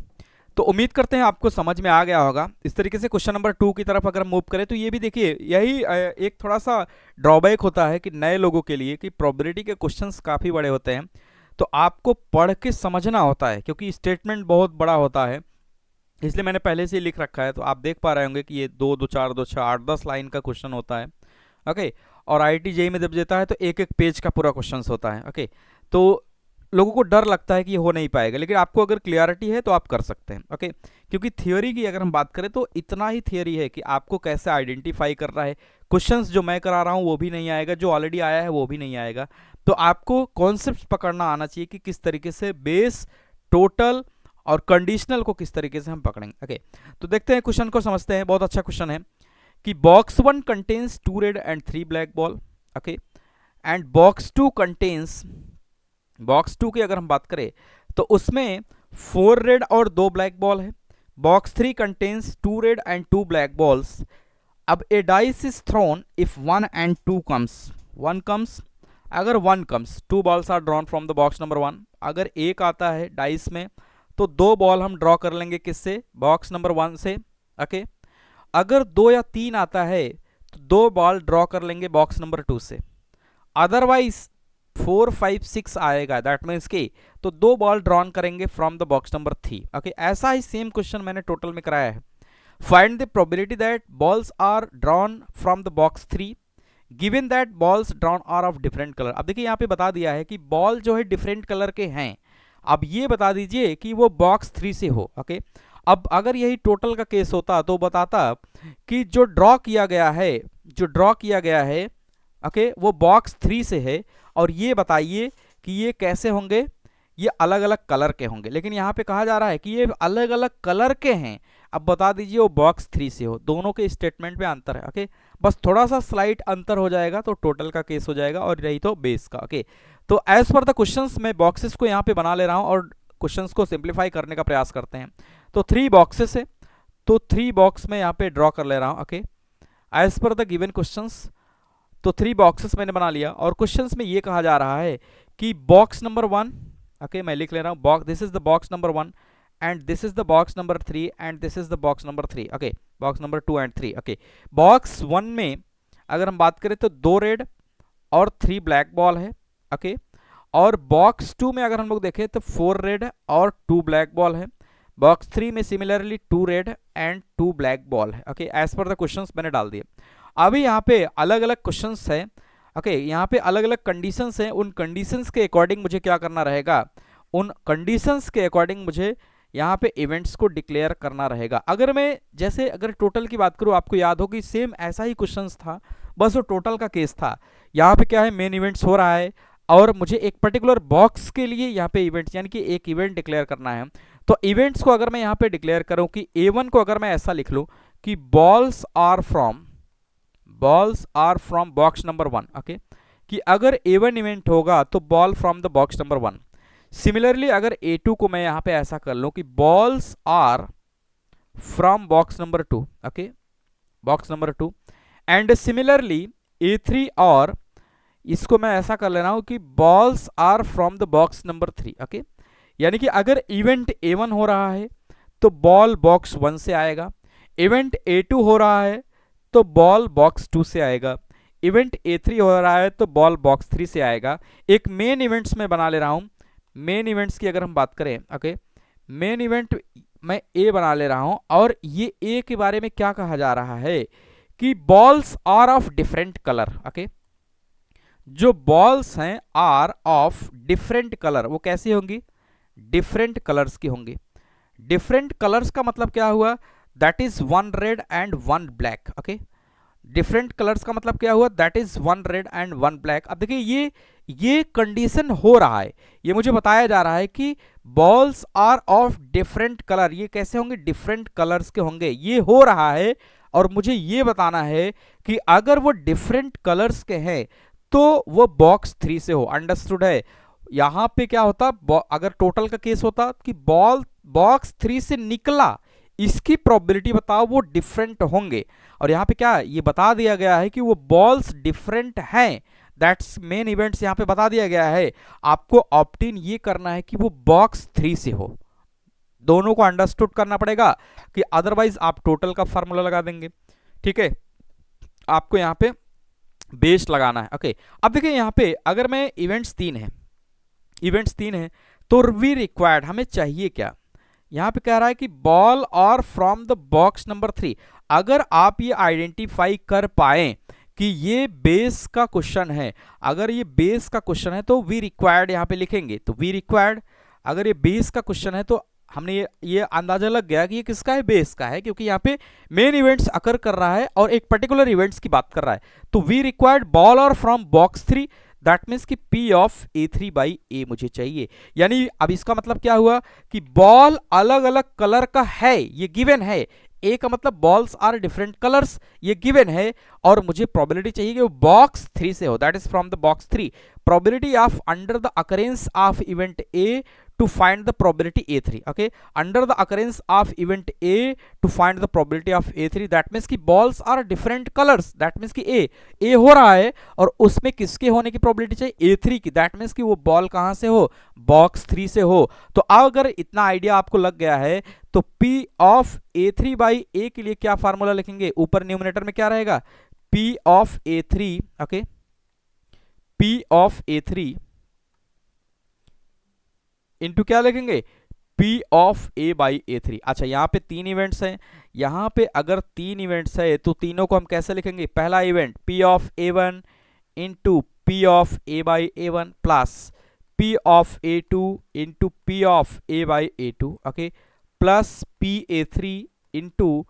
तो उम्मीद करते हैं आपको समझ में आ गया होगा। इस तरीके से क्वेश्चन नंबर 2 की तरफ अगर मूव करें तो ये भी देखिए, यही एक थोड़ा सा ड्रॉबैक होता है कि नए लोगों के लिए कि प्रोबेबिलिटी के क्वेश्चंस काफ़ी बड़े होते हैं, तो आपको पढ़ के समझना होता है क्योंकि स्टेटमेंट बहुत बड़ा होता है, इसलिए मैंने पहले से ही लिख रखा है। तो आप देख पा रहे होंगे कि ये 2 2 4 2 6 8 10 लाइन का क्वेश्चन होता है। ओके, और IIT JEE में जब देता है तो एक एक पेज का पूरा क्वेश्चन होता है। ओके, तो लोगों को डर लगता है कि ये हो नहीं पाएगा, लेकिन आपको अगर क्लियरिटी है तो आप कर सकते हैं। ओके, क्योंकि थ्योरी की अगर हम बात करें तो इतना ही थ्योरी है कि आपको कैसे आइडेंटिफाई करना है, क्वेश्चंस जो मैं करा रहा हूँ वो भी नहीं आएगा, जो ऑलरेडी आया है वो भी नहीं आएगा, तो आपको कॉन्सेप्ट पकड़ना आना चाहिए कि किस तरीके से बेस, टोटल और कंडीशनल को किस तरीके से हम पकड़ेंगे। ओके, तो देखते हैं क्वेश्चन को, समझते हैं। बहुत अच्छा क्वेश्चन है कि box 1 contains 2 red and 3 black ball, okay, and box 2 contains, box 2 की अगर हम बात करें तो उसमें 4 रेड और 2 ब्लैक बॉल है। Box 3 contains 2 red and 2 black balls. अब a dice is thrown if 1 and 2 comes, अगर 1 comes, 2 balls are drawn from the box number 1, अगर एक आता है डाइस में तो 2 बॉल हम ड्रॉ कर लेंगे किससे, बॉक्स नंबर 1 से। ओके, अगर 2 या 3 आता है तो 2 बॉल ड्रॉ कर लेंगे बॉक्स नंबर 2 से। अदरवाइज 4 5 6 आएगा, दैट मीन्स कि तो 2 बॉल ड्रॉन करेंगे from the box number 3। Okay, ऐसा ही सेम क्वेश्चन मैंने टोटल में कराया है। Find the probability that balls are drawn from the box 3 given that balls drawn are of different colour. अब देखिए यहाँ पे बता दिया है कि बॉल जो है डिफरेंट कलर के हैं, अब ये बता दीजिए कि वो बॉक्स 3 से हो। ओके, अब अगर यही टोटल का केस होता तो बताता कि जो ड्रॉ किया गया है, ओके, वो बॉक्स 3 से है, और ये बताइए कि ये कैसे होंगे, ये अलग अलग कलर के होंगे, लेकिन यहाँ पे कहा जा रहा है कि ये अलग अलग कलर के हैं। अब बता दीजिए वो बॉक्स 3 से हो, दोनों के स्टेटमेंट में अंतर है। ओके, बस थोड़ा सा स्लाइट अंतर हो जाएगा तो टोटल का केस हो जाएगा, और रही तो बेस का। ओके, तो एज पर द क्वेश्चंस मैं बॉक्सेस को यहाँ पे बना ले रहा हूँ और क्वेश्चंस को सिंप्लीफाई करने का प्रयास करते हैं। तो 3 बॉक्सेस है, तो 3 बॉक्स में यहाँ पे ड्रॉ कर ले रहा हूँ। Okay, as per the given questions, तो 3 बॉक्सेस मैंने बना लिया, और क्वेश्चंस में ये कहा जा रहा है कि बॉक्स नंबर 1, ओके, मैं लिख ले रहा हूँ box, this is the box number 1 and this is the box number 3 and this is the box number 3. okay, box number 2 and 3. okay, box 1 में अगर हम बात करें तो 2 रेड और 3 ब्लैक बॉल है. ओके, और बॉक्स 2 में अगर हम लोग देखें तो 4 रेड और 2 ब्लैक बॉल है. बॉक्स 3 में similarly 2 red and 2 black ball है. Okay, as per the questions मैंने डाल दिए. अभी यहाँ पे अलग अलग क्वेश्चंस है. ओके, यहाँ पे अलग अलग कंडीशंस हैं. उन कंडीशंस के अकॉर्डिंग मुझे क्या करना रहेगा, उन कंडीशंस के अकॉर्डिंग मुझे यहाँ पे इवेंट्स को डिक्लेयर करना रहेगा. अगर मैं जैसे अगर टोटल की बात करूँ, आपको याद होगी सेम ऐसा ही क्वेश्चंस था, बस वो टोटल का केस था. यहाँ पे क्या है, मेन इवेंट्स हो रहा है और मुझे एक पर्टिकुलर बॉक्स के लिए यहाँ पे इवेंट्स यानी कि एक इवेंट डिक्लेयर करना है. तो इवेंट्स को अगर मैं यहाँ पे डिक्लेयर करूँ कि A1 को अगर मैं ऐसा लिख लूँ कि balls are from box number 1. Okay, कि अगर A1 इवेंट होगा तो ball from the box number 1. Similarly अगर A2 को मैं यहाँ पे ऐसा कर लूँ कि balls are from box number 2. Okay, box number 2. And similarly A3 और इसको मैं ऐसा कर ले रहा हूं कि balls are from the box number 3. Okay, यानी कि अगर इवेंट A1 हो रहा है तो बॉल बॉक्स 1 से आएगा. इवेंट A2 हो रहा है तो बॉल बॉक्स 2 से आएगा. इवेंट A3 हो रहा है तो बॉल बॉक्स 3 से आएगा. एक मेन इवेंट्स में बना ले रहा हूं. मेन इवेंट्स की अगर हम बात करें, ओके, मेन इवेंट मैं A बना ले रहा हूं और ये A के बारे में क्या कहा जा रहा है कि balls are of different colour. Okay, जो बॉल्स हैं आर ऑफ डिफरेंट कलर, वो कैसी होंगी, डिफरेंट कलर्स की होंगी. डिफरेंट कलर्स का मतलब क्या हुआ, that is 1 red and 1 black. Okay, different colours का मतलब क्या हुआ, that is 1 red and 1 black. अब देखिए ये कंडीशन हो रहा है, ये मुझे बताया जा रहा है कि balls are of different colour. ये कैसे होंगे, डिफरेंट कलर्स के होंगे. ये हो रहा है और मुझे ये बताना है कि अगर वो डिफरेंट कलर्स के हैं तो वो बॉक्स 3 से हो. अंडरस्टूड है. यहां पे क्या होता, अगर टोटल का केस होता कि बॉल बॉक्स 3 से निकला, इसकी प्रोबेबिलिटी बताओ वो डिफरेंट होंगे. और यहां पे क्या ये बता दिया गया है कि वो बॉल्स डिफरेंट हैं. दैट्स मेन इवेंट्स यहां पे बता दिया गया है. आपको ऑप्ट इन ये करना है कि वो बॉक्स 3 से हो. दोनों को अंडरस्टूड करना पड़ेगा कि अदरवाइज आप टोटल का फार्मूला लगा देंगे. ठीक है, आपको यहां पे बेस लगाना है. ओके, अब देखिए यहां पे अगर मैं इवेंट्स 3 है तो वी रिक्वायर्ड हमें चाहिए क्या, यहां पे कह रहा है कि बॉल और फ्रॉम द बॉक्स नंबर 3. अगर आप ये आइडेंटिफाई कर पाए कि ये बेस का क्वेश्चन है, अगर ये बेस का क्वेश्चन है तो वी रिक्वायर्ड यहां पे लिखेंगे. तो वी रिक्वायर्ड अगर ये बेस का क्वेश्चन है तो हमने ये अंदाजा लग गया कि ये किसका है, बेस का है, क्योंकि यहाँ पे मेन इवेंट्स अकर कर रहा है और एक पर्टिकुलर इवेंट्स की बात कर रहा है. तो वी रिक्वायर्ड बॉल और फ्रॉम बॉक्स 3, दैट मीन्स कि P of A3 by A मुझे चाहिए. यानी अब इसका मतलब क्या हुआ कि बॉल अलग अलग कलर का है, ये गिवन है. ए का मतलब बॉल्स आर डिफरेंट कलर्स, ये गिवन है. और मुझे प्रोबेबिलिटी चाहिए कि वो बॉक्स 3 से हो, that is from the box 3. Probability of under the occurrence of event A to find the probability A3. okay, under the occurrence of event A to find the probability of A3, that means कि balls are different colors, that means कि A हो रहा है और उसमें किसके होने की probability चाहिए, A3 की. that means कि वो ball कहाँ से हो, box 3 से हो. तो अगर इतना आइडिया आपको लग गया है तो P of A3 by A के लिए क्या फार्मूला लिखेंगे, ऊपर न्यूमरेटर में क्या रहेगा, P of A3. Okay, P of A3 into क्या लिखेंगे, P of A by A3. अच्छा, यहाँ पे 3 इवेंट्स हैं. यहाँ पे अगर 3 इवेंट्स है तो तीनों को हम कैसे लिखेंगे, पहला event P of A1 into P of A by A1 plus P of A2 into P of A by A2. Okay, plus PA3 into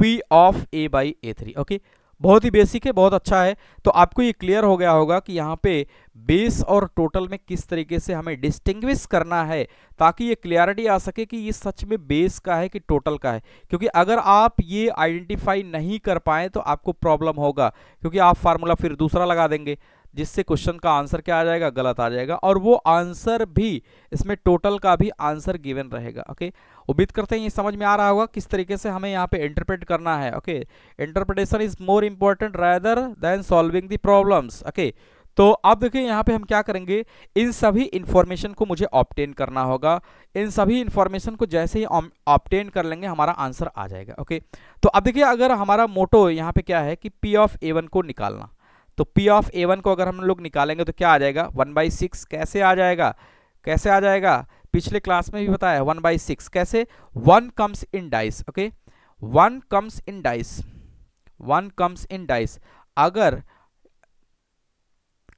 P of A by A3. Okay, बहुत ही basic है, बहुत अच्छा है. तो आपको ये clear हो गया होगा कि यहाँ पे बेस और टोटल में किस तरीके से हमें डिस्टिंग्विश करना है ताकि ये क्लियरिटी आ सके कि ये सच में बेस का है कि टोटल का है. क्योंकि अगर आप ये आइडेंटिफाई नहीं कर पाए तो आपको प्रॉब्लम होगा, क्योंकि आप फार्मूला फिर दूसरा लगा देंगे जिससे क्वेश्चन का आंसर क्या आ जाएगा, गलत आ जाएगा. और वो आंसर भी इसमें टोटल का भी आंसर गिवन रहेगा. ओके, उम्मीद करते हैं ये समझ में आ रहा होगा किस तरीके से हमें यहाँ पे इंटरप्रेट करना है. Okay, interpretation is more important rather than solving the problems. Okay, तो अब देखिए यहाँ पे हम क्या करेंगे, इन सभी इंफॉर्मेशन को मुझे ऑब्टेन करना होगा। इन सभी इंफॉर्मेशन को जैसे ही ऑब्टेन कर लेंगे हमारा आंसर आ जाएगा। ओके, तो अब देखिए अगर हमारा मोटो यहाँ पे क्या है कि पी ऑफ ए वन को निकालना, तो पी ऑफ ए वन को अगर हम लोग निकालेंगे तो क्या आ जाएगा, 1/6। कैसे आ जाएगा, कैसे आ जाएगा, पिछले क्लास में भी बताया 1/6 कैसे, 1 comes in dice. Okay, 1 comes in dice, 1 comes in dice. अगर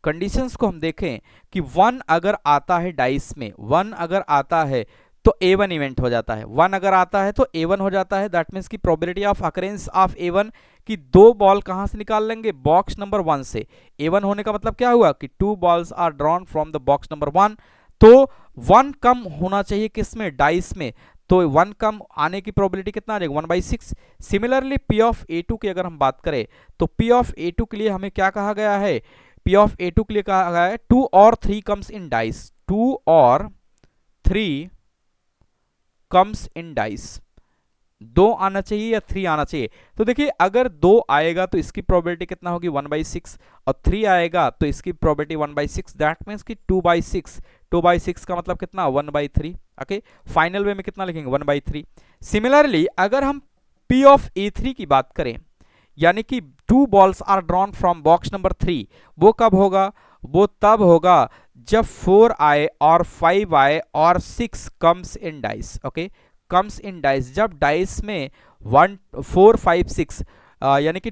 कंडीशंस को हम देखें कि 1 अगर आता है डाइस में, 1 अगर आता है तो A1 इवेंट हो जाता है, 1 अगर आता है तो A1 हो जाता है। दैट मीन्स की probability of occurrence of A1 की 2 बॉल कहां से निकाल लेंगे, बॉक्स नंबर 1 से। A1 होने का मतलब क्या हुआ कि 2 balls are drawn from the box number 1। तो 1 कम होना चाहिए किसमें, डाइस में, तो 1 कम आने की प्रोबेबिलिटी कितना आ जाएगा, 1/6। सिमिलरली पी ऑफ A2 की अगर हम बात करें तो पी ऑफ A2 के लिए हमें क्या कहा गया है, पी ऑफ A2 के लिए कहा गया है 2 और 3 कम्स इन डाइस, 2 और 3 कम्स इन डाइस, 2 आना चाहिए या 3 आना चाहिए। तो देखिए अगर 2 आएगा तो इसकी प्रोबेबिलिटी कितना होगी, 1/6, और 3 आएगा तो इसकी प्रोबेबिलिटी 1/6। दैट मीन्स कि 2/6, 2/6 का मतलब कितना, 1/3। ओके, फाइनल वे में कितना लिखेंगे, 1/3। सिमिलरली अगर हम पी ऑफ A3 की बात करें, यानी कि 2 balls are drawn from box number 3, वो कब होगा, वो तब होगा जब 4 आए और 5 आए और 6 comes in dice. Okay, comes in dice, जब डाइस में 1 4 5 6 यानी कि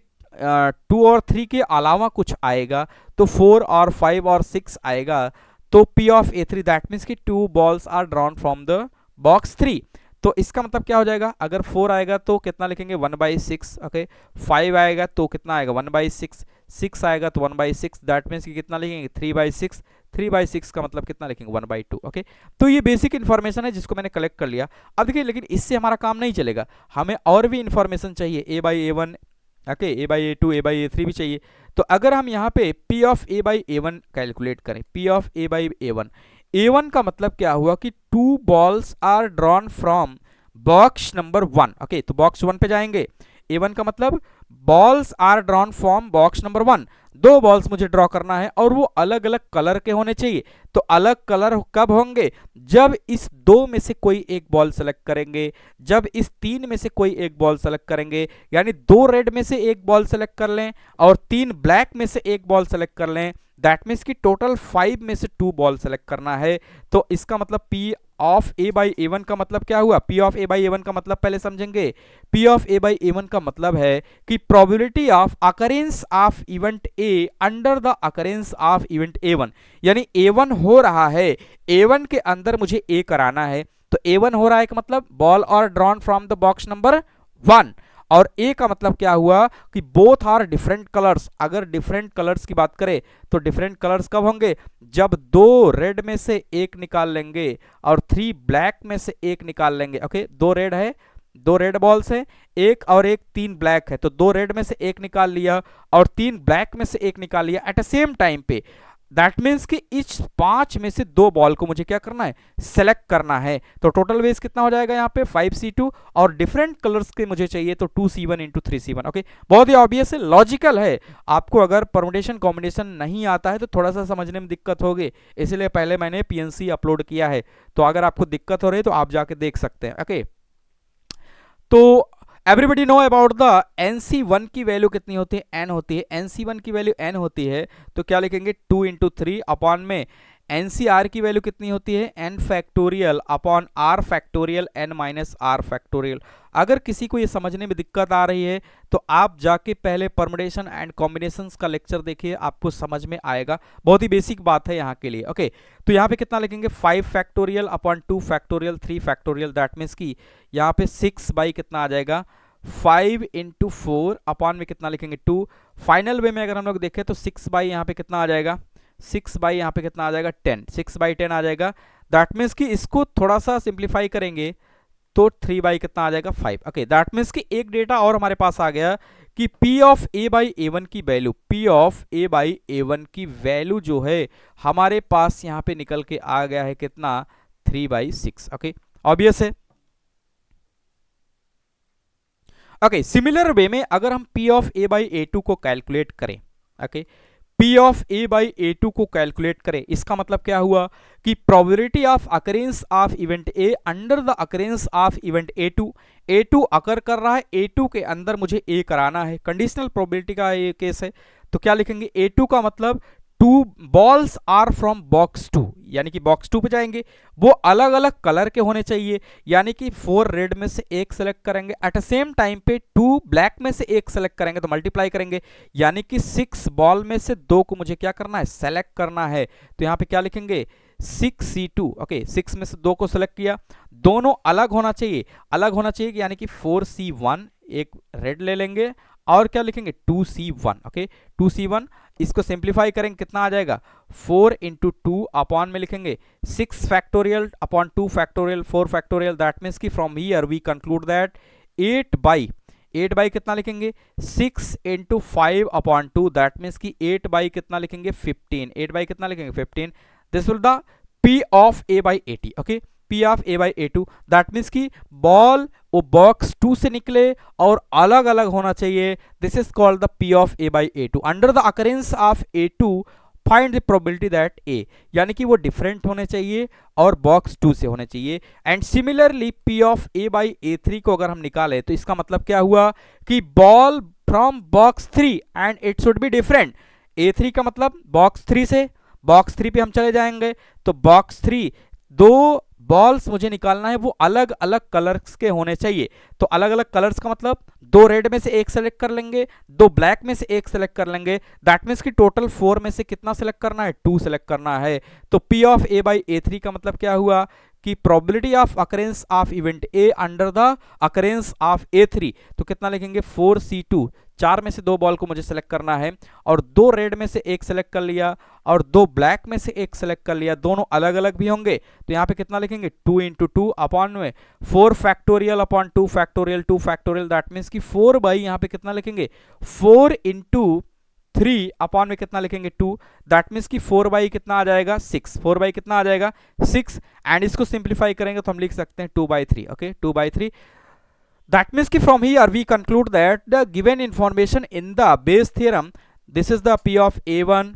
2 और 3 के अलावा कुछ आएगा तो 4 और 5 और 6 आएगा, तो P of A3 that means कि 2 balls are drawn from the box 3। तो इसका मतलब क्या हो जाएगा, अगर 4 आएगा तो कितना लिखेंगे, 1/6। ओके, 5 आएगा तो कितना आएगा, 1/6, 6 आएगा तो 1/6। दैट मीन्स कि कितना लिखेंगे, 3/6, 3/6 का मतलब कितना लिखेंगे, 1/2। ओके, तो ये बेसिक इन्फॉर्मेशन है जिसको मैंने कलेक्ट कर लिया। अब देखिए लेकिन इससे हमारा काम नहीं चलेगा, हमें और भी इन्फॉर्मेशन चाहिए, A/A1, ओके, A/A2, A/A3 भी चाहिए। तो अगर हम यहाँ पे P ऑफ A/A1 कैलकुलेट करें, P ऑफ A/A1, A1 का मतलब क्या हुआ कि 2 balls are drawn from box number 1। Okay, तो बॉक्स 1 पे जाएंगे, A1 का मतलब balls are drawn from box number 1। 2 balls मुझे ड्रॉ करना है और वो अलग अलग कलर के होने चाहिए। तो अलग कलर कब होंगे, जब इस 2 में से कोई एक बॉल सेलेक्ट करेंगे, जब इस 3 में से कोई एक बॉल सेलेक्ट करेंगे, यानी 2 रेड में से एक बॉल सेलेक्ट कर लें और 3 ब्लैक में से एक बॉल सेलेक्ट कर लें। दैट मीन्स कि टोटल 5 में से 2 बॉल सेलेक्ट करना है। तो इसका मतलब P ऑफ A/A1 का मतलब क्या हुआ, P ऑफ A/A1 का मतलब पहले समझेंगे। P ऑफ A/A1 का मतलब है कि probability of occurrence of event A under the occurrence of event A1, यानी A1 हो रहा है, A1 के अंदर मुझे A कराना है, तो A1 हो रहा है का मतलब बॉल और drawn from the box number 1, और ए का मतलब क्या हुआ कि बोथ आर डिफरेंट कलर्स। अगर डिफरेंट कलर्स की बात करें तो डिफरेंट कलर्स कब होंगे, जब 2 रेड में से एक निकाल लेंगे और 3 ब्लैक में से एक निकाल लेंगे। ओके, 2 रेड है, 2 रेड बॉल्स है, एक और एक 3 ब्लैक है, तो 2 रेड में से एक निकाल लिया और 3 ब्लैक में से एक निकाल लिया एट अ सेम टाइम पे। दैट मीन्स कि इस 5 में से 2 बॉल को मुझे क्या करना है, सेलेक्ट करना है। तो टोटल वेज कितना हो जाएगा यहाँ पे 5C2, और डिफरेंट कलर्स के मुझे चाहिए तो 2C1 इंटू 3C1। ओके, बहुत ही ऑब्वियस है, लॉजिकल है। आपको अगर परमुटेशन कॉम्बिनेशन नहीं आता है तो थोड़ा सा समझने में दिक्कत होगी, इसलिए पहले मैंने PNC अपलोड किया है। तो अगर आपको दिक्कत हो रही है तो आप जाके देख सकते हैं। ओके, तो everybody know about the NC1 की वैल्यू कितनी होती है, n होती है। NC1 की वैल्यू n होती है, तो क्या लिखेंगे 2 इंटू 3 अपॉन में NCR की वैल्यू कितनी होती है, n factorial upon r factorial n minus r factorial. अगर किसी को ये समझने में दिक्कत आ रही है तो आप जाके पहले परमुटेशन एंड कॉम्बिनेशंस का लेक्चर देखिए, आपको समझ में आएगा। बहुत ही बेसिक बात है यहाँ के लिए। ओके, तो यहाँ पे कितना लिखेंगे 5 factorial upon 2 factorial 3 factorial. That means की यहाँ पे 6 बाई कितना आ जाएगा 5 इंटू 4 अपॉन में कितना लिखेंगे 2। फाइनल वे में अगर हम लोग देखें तो 6 बाई यहाँ पे कितना आ जाएगा, 6 बाई यहाँ पे कितना आ जाएगा 10, 6/10 आ जाएगा। दैट मीन्स कि इसको थोड़ा सा सिंप्लीफाई करेंगे तो 3 बाई कितना आ जाएगा 5। ओके, दैट मीन्स कि एक डेटा और हमारे पास आ गया कि P ऑफ A/A1 की वैल्यू, P ऑफ A/A1 की वैल्यू जो है हमारे पास यहाँ पे निकल के आ गया है कितना 3/6। ओके, ऑब्वियस है। ओके, सिमिलर वे में अगर हम P ऑफ A/A2 को कैलकुलेट करें, okay, P of A by A2 को कैलकुलेट करें। इसका मतलब क्या हुआ कि probability of occurrence of event A under the occurrence of event A2 अकर कर रहा है, A2 के अंदर मुझे A कराना है, कंडीशनल प्रोबेबिलिटी का ये केस है। तो क्या लिखेंगे, A2 का मतलब 2 बॉल्स आर फ्रॉम बॉक्स 2, यानी कि बॉक्स 2 पे जाएंगे, वो अलग अलग कलर के होने चाहिए, यानी कि 4 रेड में से एक सेलेक्ट करेंगे, एट द सेम टाइम पे 2 ब्लैक में से एक सेलेक्ट करेंगे तो मल्टीप्लाई करेंगे, यानी कि 6 बॉल में से 2 को मुझे क्या करना है, सेलेक्ट करना है। तो यहाँ पे क्या लिखेंगे 6C2, ओके 6 में से 2 को सेलेक्ट किया, दोनों अलग होना चाहिए, अलग होना चाहिए यानी कि 4C1 एक रेड ले लेंगे और क्या लिखेंगे 2C1, ओके 2C1, इसको सिंप्लीफाई करेंगे कितना आ जाएगा 4 इंटू 2 अपॉन में लिखेंगे 6 factorial upon 2 factorial 4 factorial, that means कि from here we conclude that 8 by कितना लिखेंगे 6 इंटू 5 अपॉन 2, दैट मीन्स कि 8 बाई कितना लिखेंगे 15, 8 बाई कितना लिखेंगे 15, this will the P of A by 80, okay P of A by A2, that means कि ball वो बॉक्स 2 से निकले और अलग अलग होना चाहिए, this is called the P of A by A2 under the occurrence of A2 find the probability that A, यानी कि वो डिफरेंट होने चाहिए और बॉक्स 2 से होने चाहिए। And similarly P of A by A3 को अगर हम निकालें तो इसका मतलब क्या हुआ कि ball from box 3 and it should be different, A3 का मतलब बॉक्स 3 से बॉक्स 3 पे हम चले जाएंगे, तो बॉक्स 3 दो बॉल्स मुझे निकालना है, वो अलग अलग कलर्स के होने चाहिए, तो अलग अलग कलर्स का मतलब 2 रेड में से एक सेलेक्ट कर लेंगे, 2 ब्लैक में से एक सेलेक्ट कर लेंगे, दैट मीन्स कि टोटल 4 में से कितना सेलेक्ट करना है 2 सेलेक्ट करना है। तो P of A by A3 का मतलब क्या हुआ कि probability of occurrence of event A under the occurrence of A3, तो कितना लिखेंगे 4C2, 4 में से 2 बॉल को मुझे सेलेक्ट करना है और 2 रेड में से एक सेलेक्ट कर लिया और 2 ब्लैक में से एक सेलेक्ट कर लिया, दोनों अलग अलग भी होंगे, तो यहाँ पे कितना लिखेंगे 2 इंटू 2 अपॉन में 4 factorial upon 2 factorial 2 factorial, that means कि 4 बाई यहाँ पे कितना लिखेंगे 4 इंटू 3 अपॉन में कितना लिखेंगे 2, दैट मीन्स कि 4 बाई कितना आ जाएगा 6, 4 बाई कितना आ जाएगा 6, एंड इसको सिंप्लीफाई करेंगे तो हम लिख सकते हैं 2/3, okay 2/3, that means ki from here we conclude that the given information in the Bayes theorem, this is the P of A1,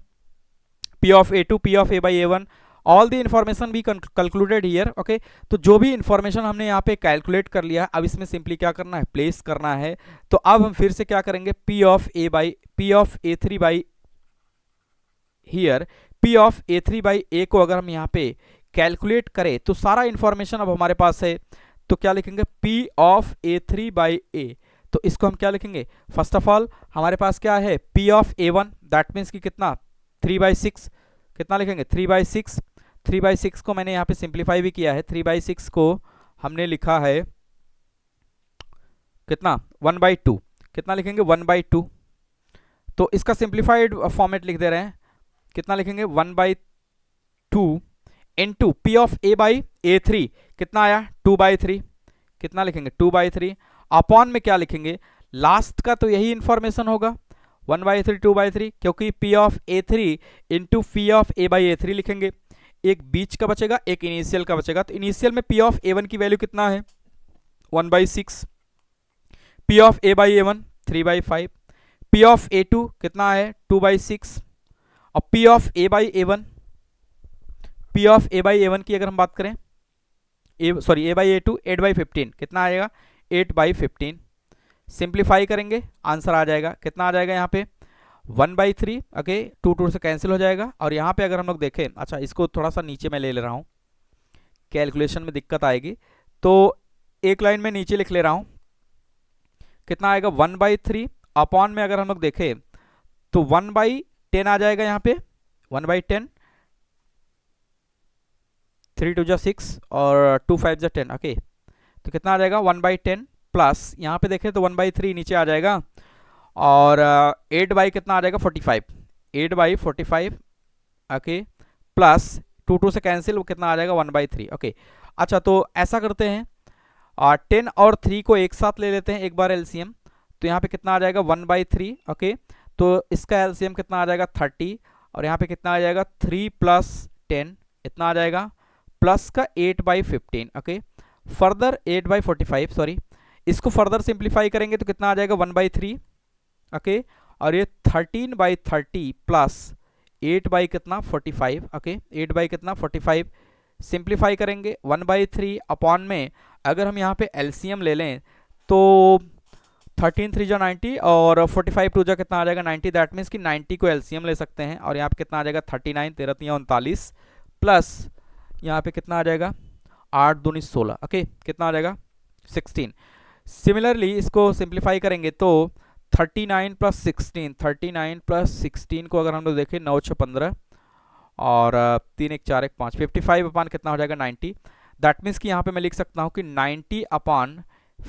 P of A2, P of A by A1, all the information we concluded here, okay। तो जो भी information हमने यहाँ पे calculate कर लिया, अब इसमें सिंपली क्या करना है प्लेस करना है। तो अब हम फिर से क्या करेंगे P of A3 by here P of A3 by A को अगर हम यहाँ पे कैलकुलेट करें तो सारा इंफॉर्मेशन अब हमारे पास है, तो क्या लिखेंगे P of A3 by A, तो इसको हम क्या लिखेंगे फर्स्ट ऑफ ऑल हमारे पास क्या है P of A1, that means कि कितना 3/6, कितना लिखेंगे 3/6, 3/6 को मैंने यहाँ पे सिंप्लीफाई भी किया है, 3/6 को हमने लिखा है कितना 1/2, कितना लिखेंगे 1/2, तो इसका सिंप्लीफाइड फॉर्मेट लिख दे रहे हैं, कितना लिखेंगे 1/2 into P of A by A3 कितना आया 2/3, कितना लिखेंगे 2/3 अपॉन में क्या लिखेंगे लास्ट का तो यही इंफॉर्मेशन होगा 1/3 2/3, क्योंकि P of A3 into P of A by A3 लिखेंगे, एक बीच का बचेगा एक इनिशियल का बचेगा, तो इनिशियल में P ऑफ A1 की वैल्यू कितना है 1/6, P of A by A1 3/5, P of A2 कितना है 2/6, और P of A by A1, P of A by A1 की अगर हम बात करें A बाई A2 8/15, कितना आएगा 8/15, सिंप्लीफाई करेंगे आंसर आ जाएगा, कितना आ जाएगा यहाँ पे 1/3, ओके 2 से कैंसिल हो जाएगा, और यहाँ पे अगर हम लोग देखें, अच्छा इसको थोड़ा सा नीचे मैं ले रहा हूँ, कैलकुलेशन में दिक्कत आएगी, तो एक लाइन में नीचे लिख ले रहा हूँ, कितना आएगा 1/3 अपॉन में अगर हम लोग देखें तो 1/10 आ जाएगा यहाँ पे 1/10, 3 2 6 और 2 5 10, ओके तो कितना आ जाएगा 1/10 प्लस यहाँ पे देखें तो 1/3 नीचे आ जाएगा, और 8 बाई कितना आ जाएगा 45, 8/45, ओके प्लस 2 से कैंसिल, वो कितना आ जाएगा 1/3, ओके। अच्छा तो ऐसा करते हैं 10 और 3 को एक साथ ले लेते हैं एक बार एलसीएम, तो यहाँ पे कितना आ जाएगा 1/3, ओके तो इसका एलसीएम कितना आ जाएगा 30, और यहाँ पे कितना आ जाएगा 3 + 10 इतना आ जाएगा, प्लस का 8/15, ओके फर्दर 8/45, सॉरी इसको फर्दर सिंप्लीफाई करेंगे तो कितना आ जाएगा 1/3, ओके और ये 13/30 प्लस 8 कितना 45, ओके 8 कितना 45। सिंप्लीफाई करेंगे 1/3 अपॉन में, अगर हम यहाँ पे एलसीएम ले लें तो 13 3 जा 90 और 45 2 जा कितना आ जाएगा 90, दैट मीन्स कि 90 को एलसीएम ले सकते हैं और यहाँ पे कितना आ जाएगा 39, 13 3 39 प्लस यहाँ पे कितना आ जाएगा 8 दूनी 16, ओके कितना आ जाएगा 16। सिमिलरली इसको सिंप्लीफाई करेंगे तो 39 प्लस 16, 39 प्लस 16 को अगर हम लोग देखें 9 6 15 और 3 1 4 1 5, 55 अपान कितना हो जाएगा 90, दैट मीन्स कि यहाँ पे मैं लिख सकता हूँ कि 90 अपान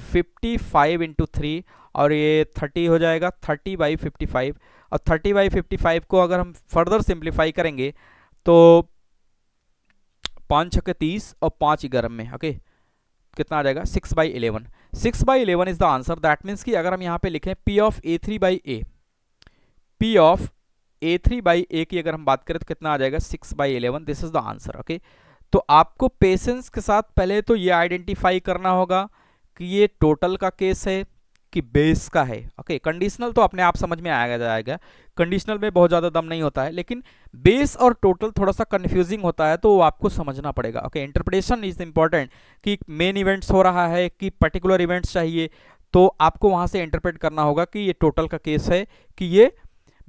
55 इंटू 3 और ये 30 हो जाएगा 30/55 और 30/55 को अगर हम फर्दर सिंप्लीफाई करेंगे तो 5 6 30 और 5 11 में, ओके कितना आ जाएगा 6/11। 6/11 is the answer, that means कि अगर हम यहाँ पे लिखें P of A3/A, P of A3/A की अगर हम बात करें तो कितना आ जाएगा 6/11, this is the answer, okay. तो आपको पेशेंस के साथ पहले तो ये आइडेंटिफाई करना होगा कि ये टोटल का केस है कि बेस का है, ओके। कंडीशनल तो अपने आप समझ में आएगा जाएगा, कंडीशनल में बहुत ज़्यादा दम नहीं होता है, लेकिन बेस और टोटल थोड़ा सा कंफ्यूजिंग होता है तो वो आपको समझना पड़ेगा, ओके। इंटरप्रिटेशन इज इंपॉर्टेंट कि मेन इवेंट्स हो रहा है कि पर्टिकुलर इवेंट्स चाहिए, तो आपको वहाँ से इंटरप्रेट करना होगा कि ये टोटल का केस है कि ये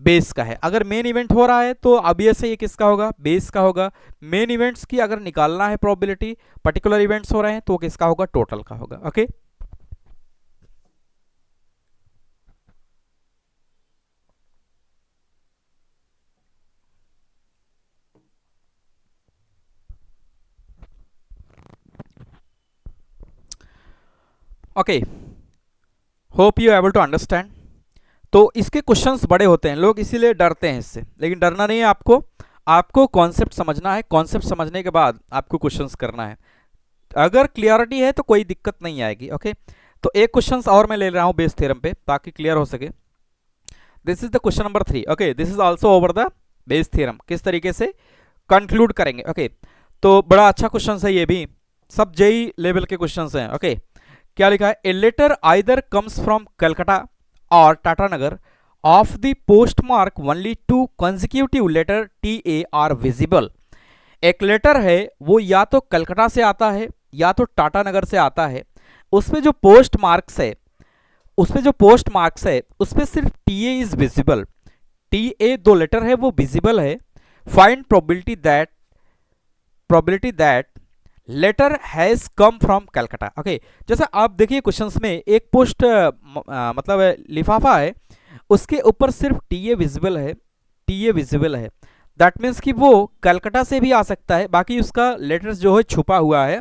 बेस का है। अगर मेन इवेंट हो रहा है तो ऑब्वियस है ये किसका होगा, बेस का होगा। मेन इवेंट्स की अगर निकालना है प्रोबेबिलिटी, पर्टिकुलर इवेंट्स हो रहे हैं तो किसका होगा, टोटल का होगा, okay. Okay, hope you able to understand. तो इसके क्वेश्चंस बड़े होते हैं, लोग इसीलिए डरते हैं इससे, लेकिन डरना नहीं है आपको, आपको कॉन्सेप्ट समझना है, कॉन्सेप्ट समझने के बाद आपको क्वेश्चंस करना है। अगर क्लियरिटी है तो कोई दिक्कत नहीं आएगी, ओके। तो एक क्वेश्चंस और मैं ले रहा हूं बेस थ्योरम पे ताकि क्लियर हो सके। This is the question number 3, okay. This is also over the Bayes theorem, किस तरीके से कंक्लूड करेंगे, ओके। तो बड़ा अच्छा क्वेश्चन है ये भी, सब जेई लेवल के क्वेश्चन हैं, ओके। क्या लिखा है, a letter either comes from Calcutta और Tatanagar of the postmark only two consecutive letter TA are visible। एक लेटर है वो या तो कलकत्ता से आता है या तो टाटानगर से आता है, उसमें जो पोस्ट मार्क्स है उसमें सिर्फ TA इज विजिबल, TA दो लेटर है वो विजिबल है। Find probability that letter has come from Calcutta, okay. जैसा आप देखिए क्वेश्चंस में एक पोस्ट मतलब लिफाफा है, उसके ऊपर सिर्फ टीए विजिबल है, दैट मीन्स कि वो कलकत्ता से भी आ सकता है, बाकी उसका लेटर्स जो है छुपा हुआ है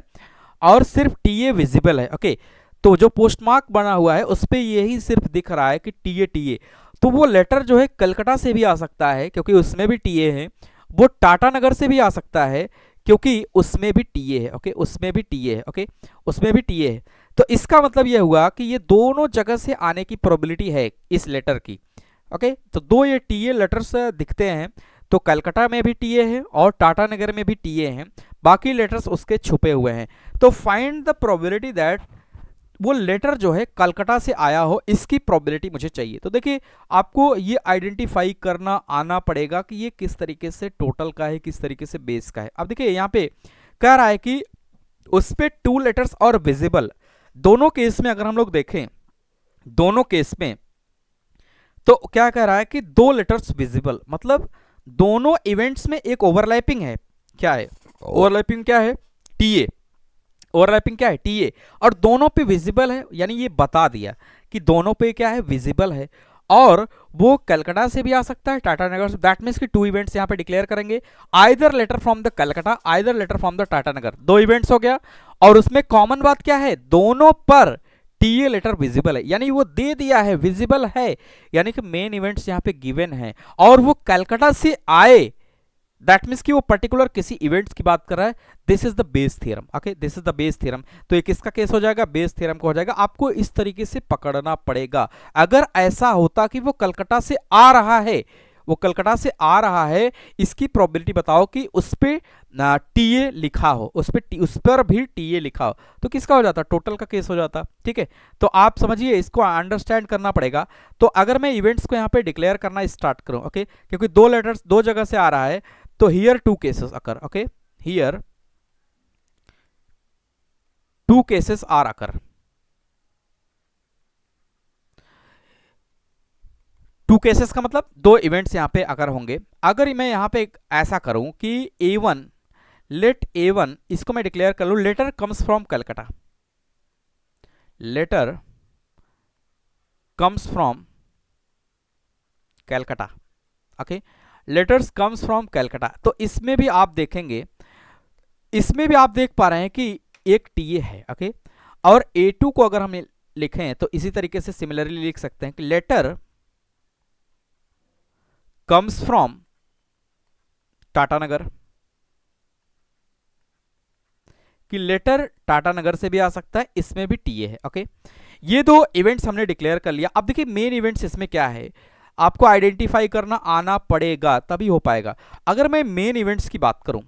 और सिर्फ टीए विजिबल है, ओके। तो जो पोस्टमार्क बना हुआ है उस पर यही सिर्फ दिख रहा है कि टीए, तो वो लेटर जो है कलकत्ता से भी आ सकता है क्योंकि उसमें भी टीए है, वो टाटानगर से भी आ सकता है क्योंकि उसमें भी टीए है, ओके, उसमें भी टीए है। तो इसका मतलब यह हुआ कि ये दोनों जगह से आने की प्रोबेबिलिटी है इस लेटर की, ओके। तो दो ये टीए लेटर्स दिखते हैं, तो कलकत्ता में भी टीए है और टाटानगर में भी टीए हैं, बाकी लेटर्स उसके छुपे हुए हैं। तो फाइंड द प्रोबेबिलिटी दैट वो लेटर जो है कलकत्ता से आया हो, इसकी प्रोबेबिलिटी मुझे चाहिए। तो देखिए आपको ये आइडेंटिफाई करना आना पड़ेगा कि ये किस तरीके से टोटल का है, किस तरीके से बेस का है। अब देखिए यहाँ पे कह रहा है कि उस पे टू लेटर्स और विजिबल, दोनों केस में अगर हम लोग देखें, दोनों केस में तो क्या कह रहा है कि दो लेटर्स विजिबल, मतलब दोनों इवेंट्स में एक ओवरलैपिंग है। क्या है ओवरलैपिंग, क्या है टीए, ओवरलैपिंग क्या है टीए, और दोनों पे विजिबल है, यानी ये बता दिया कि दोनों पे क्या है विजिबल है, और वो कलकत्ता से भी आ सकता है टाटानगर से। दैट मीन्स कि टू इवेंट्स यहाँ पे डिक्लेयर करेंगे, either letter from the Calcutta either letter from the Tatanagar, दो इवेंट्स हो गया। और उसमें कॉमन बात क्या है, दोनों पर टीए लेटर विजिबल है, यानी वो दे दिया है विजिबल है, यानी कि मेन इवेंट्स यहाँ पे गिवन है और वो कलकत्ता से आए, दैट मीन्स कि वो पर्टिकुलर किसी इवेंट्स की बात कर रहा है। This is the Bayes theorem, okay, this is the Bayes theorem. तो ये किसका केस हो जाएगा, बेस थ्योरम का हो जाएगा। आपको इस तरीके से पकड़ना पड़ेगा। अगर ऐसा होता कि वो कलकत्ता से आ रहा है वो कलकत्ता से आ रहा है, इसकी प्रोबेबिलिटी बताओ कि उस पे टीए लिखा हो, उस पर भी टीए लिखा हो, तो किसका हो जाता, टोटल का केस हो जाता। ठीक है, तो आप समझिए, इसको अंडरस्टैंड करना पड़ेगा। तो अगर मैं इवेंट्स को यहाँ पे डिक्लेयर करना स्टार्ट करूं, ओके, क्योंकि दो लेटर्स दो जगह से आ रहा है, तो here two cases occur, okay, here two cases are occur. Two cases का मतलब दो इवेंट्स यहां पे अगर होंगे। अगर मैं यहां पे ऐसा करूं कि A1, लेट A1, इसको मैं डिक्लेयर कर लूं letter comes from Calcutta, letter comes from Calcutta, okay, letters comes from Calcutta. तो इसमें भी आप देखेंगे, इसमें भी आप देख पा रहे हैं कि एक टीए है, ओके, और A2 को अगर हम लिखें तो इसी तरीके से सिमिलरली लिख सकते हैं कि लेटर कम्स फ्रॉम टाटानगर, कि लेटर टाटानगर से भी आ सकता है, इसमें भी टीए है, ओके। ये दो इवेंट्स हमने डिक्लेयर कर लिया। अब देखिए मेन इवेंट्स इसमें क्या है, आपको आइडेंटिफाई करना आना पड़ेगा, तभी हो पाएगा। अगर मैं मेन इवेंट्स की बात करूं,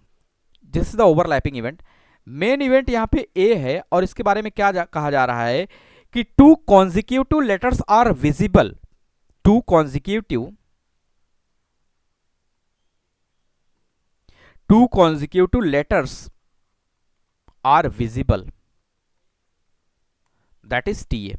this is the overlapping event. Main event यहां पे ए है, और इसके बारे में क्या कहा जा रहा है कि two consecutive letters are visible, two consecutive letters are visible, that is TA.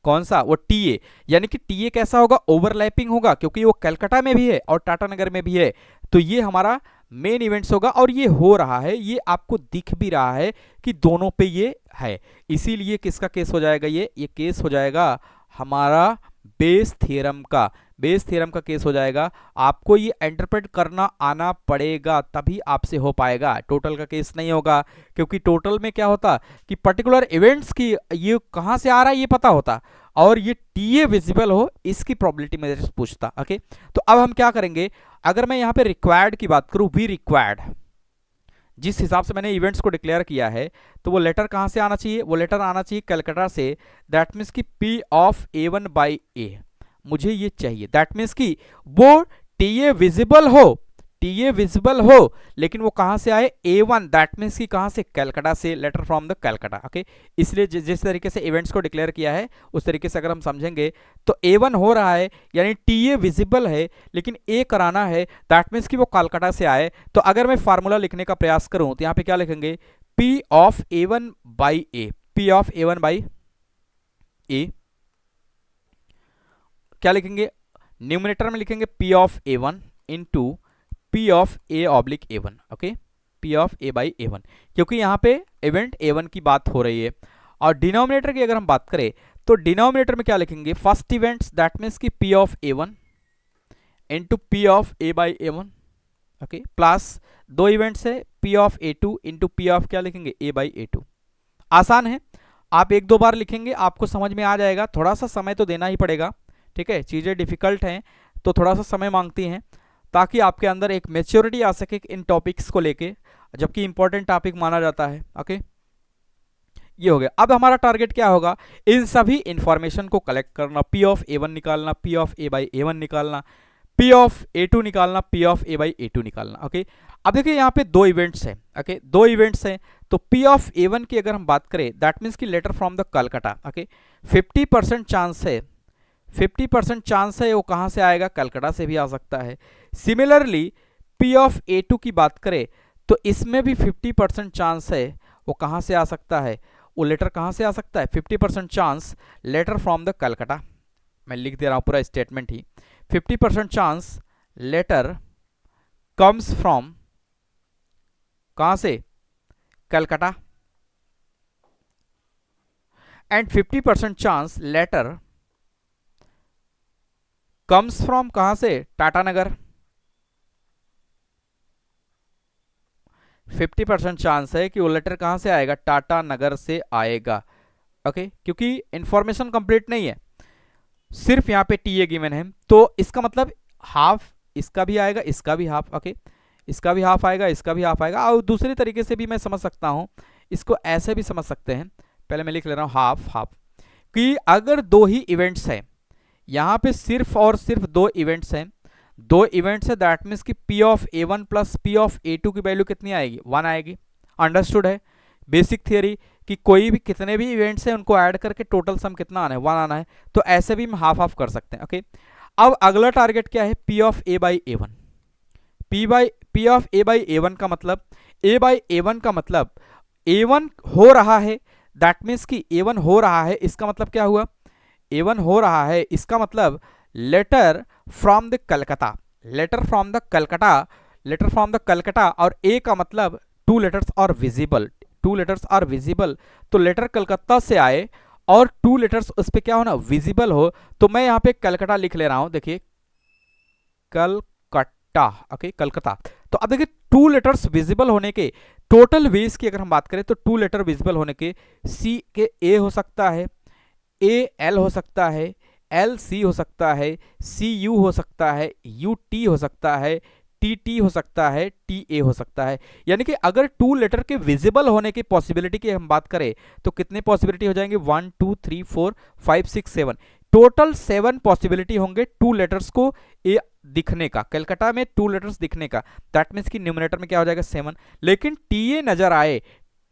कौन सा, वो टीए, यानी कि टीए कैसा होगा, ओवरलैपिंग होगा, क्योंकि वो कलकत्ता में भी है और टाटानगर में भी है। तो ये हमारा मेन इवेंट्स होगा, और ये हो रहा है, ये आपको दिख भी रहा है कि दोनों पे ये है। इसीलिए किसका केस हो जाएगा, ये केस हो जाएगा हमारा बेस थ्योरम का, बेस थ्योरम का केस हो जाएगा। आपको ये इंटरप्रेट करना आना पड़ेगा, तभी आपसे हो पाएगा, टोटल का केस नहीं होगा। क्योंकि टोटल में क्या होता कि पर्टिकुलर इवेंट्स की ये कहां से आ रहा है ये पता होता, और ये टीए विजिबल हो इसकी प्रोबेबिलिटी मेरे से पूछता, ओके। तो अब हम क्या करेंगे, अगर मैं यहां पे रिक्वायर्ड की बात करूं, वी रिक्वायर्ड, जिस हिसाब से मैंने इवेंट्स को डिक्लेयर किया है, तो वो लेटर कहां से आना चाहिए, वो लेटर आना चाहिए कलकत्ता से। दैट मीन्स कि P of A1 by A, मुझे ये चाहिए। दैट मीन्स कि वो टीए विजिबल हो, टीए विजिबल हो, लेकिन वो कहां से आए, A1, दैट मीन्स कि कहां से, कलकत्ता से, letter from the Calcutta, okay. इसलिए जिस तरीके से इवेंट्स को डिक्लेयर किया है उस तरीके से अगर हम समझेंगे तो A1 हो रहा है, यानी टीए विजिबल है, लेकिन A कराना है, दैट मीन्स कि वो कलकत्ता से आए। तो अगर मैं फार्मूला लिखने का प्रयास करूं तो यहां पे क्या लिखेंगे, P of A1 by A, P of A1 by A, क्या लिखेंगे, न्यूमिनेटर में लिखेंगे P of A1 into P of A oblique A1, okay, P of A by A1, क्योंकि यहाँ पे इवेंट A1 की बात हो रही है। और डिनोमिनेटर की अगर हम बात करें तो डिनोमिनेटर में क्या लिखेंगे, फर्स्ट इवेंट्स, दैट मीन्स कि P of A1 into P of A by A1, okay, plus दो इवेंट्स है P of A2 into P of क्या लिखेंगे, A बाई A2। आसान है, आप एक दो बार लिखेंगे आपको समझ में आ जाएगा, थोड़ा सा समय तो देना ही पड़ेगा, ठीक है, चीज़ें डिफिकल्ट हैं तो थोड़ा सा समय मांगती हैं, ताकि आपके अंदर एक मेच्योरिटी आ सके इन टॉपिक्स को लेके, जबकि इंपॉर्टेंट टॉपिक माना जाता है, ओके। ये हो गया। अब हमारा टारगेट क्या होगा, इन सभी इंफॉर्मेशन को कलेक्ट करना, P ऑफ A1 निकालना, P of A by A1 निकालना, P ऑफ A2 निकालना, P of A by A2 निकालना, ओके। अब देखिए यहाँ पे दो इवेंट्स हैं, ओके, दो इवेंट्स हैं, तो P ऑफ A1 की अगर हम बात करें, दैट मीन्स की letter from the Calcutta, okay, 50% chance है, 50% चांस है वो कहां से आएगा, कलकत्ता से भी आ सकता है। सिमिलरली P ऑफ A2 की बात करें तो इसमें भी 50% चांस है वो कहां से आ सकता है, वो लेटर कहां से आ सकता है, 50% chance letter from the Calcutta, मैं लिख दे रहा हूं पूरा स्टेटमेंट ही, 50% चांस लेटर कम्स फ्रॉम कहां से, Calcutta, and 50% chance letter comes from कहां से, टाटानगर, 50% चांस है कि वो लेटर कहां से आएगा, टाटानगर से आएगा, ओके, क्योंकि इंफॉर्मेशन कंप्लीट नहीं है, सिर्फ यहां पे टीए गिवन है, तो इसका मतलब हाफ इसका भी आएगा, इसका भी हाफ, ओके, इसका भी हाफ आएगा, इसका भी हाफ आएगा। और दूसरी तरीके से भी मैं समझ सकता हूं, इसको ऐसे भी समझ सकते हैं, पहले मैं लिख ले रहा हूं हाफ हाफ, कि अगर दो ही इवेंट्स हैं, यहां पे सिर्फ और सिर्फ दो इवेंट्स हैं, दो इवेंट्स है, दैट मीन्स कि P of A one plus P of A two की वैल्यू कितनी आएगी, 1 आएगी। अंडरस्टूड है बेसिक थियरी कि कोई भी कितने भी इवेंट्स हैं उनको ऐड करके टोटल सम कितना आना है, 1 आना है। तो ऐसे भी हम हाफ हाफ कर सकते हैं। ओके, अब अगला टारगेट क्या है, P of A by A one. P of A by A one का मतलब, ए बाई ए वन का मतलब ए वन हो रहा है, दैट मीन्स कि ए वन हो रहा है, इसका मतलब क्या हुआ, ए वन हो रहा है, इसका मतलब letter from the Calcutta, letter from the Calcutta, letter from the Calcutta. और ए का मतलब two letters are visible, two letters are visible, तो लेटर कलकत्ता से आए और टू लेटर्स उस पर क्या होना, विजिबल हो। तो मैं यहाँ पे कलकत्ता लिख ले रहा हूं, देखिए कलकत्ता, ओके कलकत्ता। तो अब देखिए टू लेटर्स विजिबल होने के टोटल वेज की अगर हम बात करें तो टू लेटर विजिबल होने के सी के ए हो सकता है, ए एल हो सकता है, एल सी हो सकता है, सी यू हो सकता है, यू टी हो सकता है, टी टी हो सकता है, टी ए हो सकता है। यानी कि अगर टू लेटर के विजिबल होने की पॉसिबिलिटी की हम बात करें तो कितने पॉसिबिलिटी हो जाएंगे, 1 2 3 4 5 6 7, टोटल 7 पॉसिबिलिटी होंगे टू लेटर्स को ए दिखने का, कलकत्ता में टू लेटर्स दिखने का। दैट मीन्स कि न्यूमरेटर में क्या हो जाएगा, 7। लेकिन टी ए नजर आए,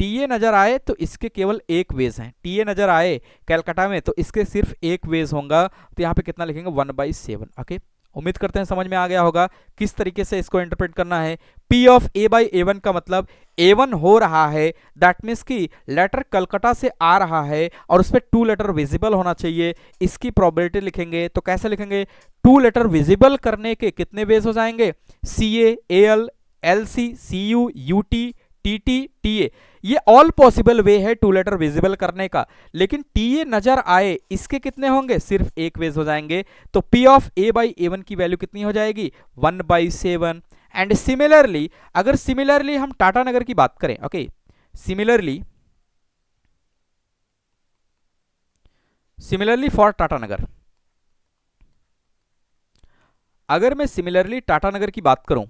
टी ए नजर आए तो इसके केवल एक वेज हैं, टी ए नजर आए कलकत्ता में तो इसके सिर्फ एक वेज होगा। तो यहाँ पे कितना लिखेंगे, 1/7। ओके, उम्मीद करते हैं समझ में आ गया होगा किस तरीके से इसको इंटरप्रेट करना है। P of A by A one का मतलब A1 हो रहा है, दैट मीन्स कि लेटर कलकत्ता से आ रहा है और उस पर टू लेटर विजिबल होना चाहिए, इसकी प्रोबेबिलिटी लिखेंगे। तो कैसे लिखेंगे, टू लेटर विजिबल करने के कितने वेज हो जाएंगे, CA, AL, LC, CU, UT, TT, TA, ये ऑल पॉसिबल वे है टू लेटर विजिबल करने का। लेकिन TA नजर आए इसके कितने होंगे, सिर्फ एक वेज हो जाएंगे। तो P of A by A one की वैल्यू कितनी हो जाएगी, 1/7। एंड सिमिलरली अगर सिमिलरली हम टाटा नगर की बात करें, ओके सिमिलरली फॉर टाटा नगर, अगर मैं सिमिलरली टाटा नगर की बात करूं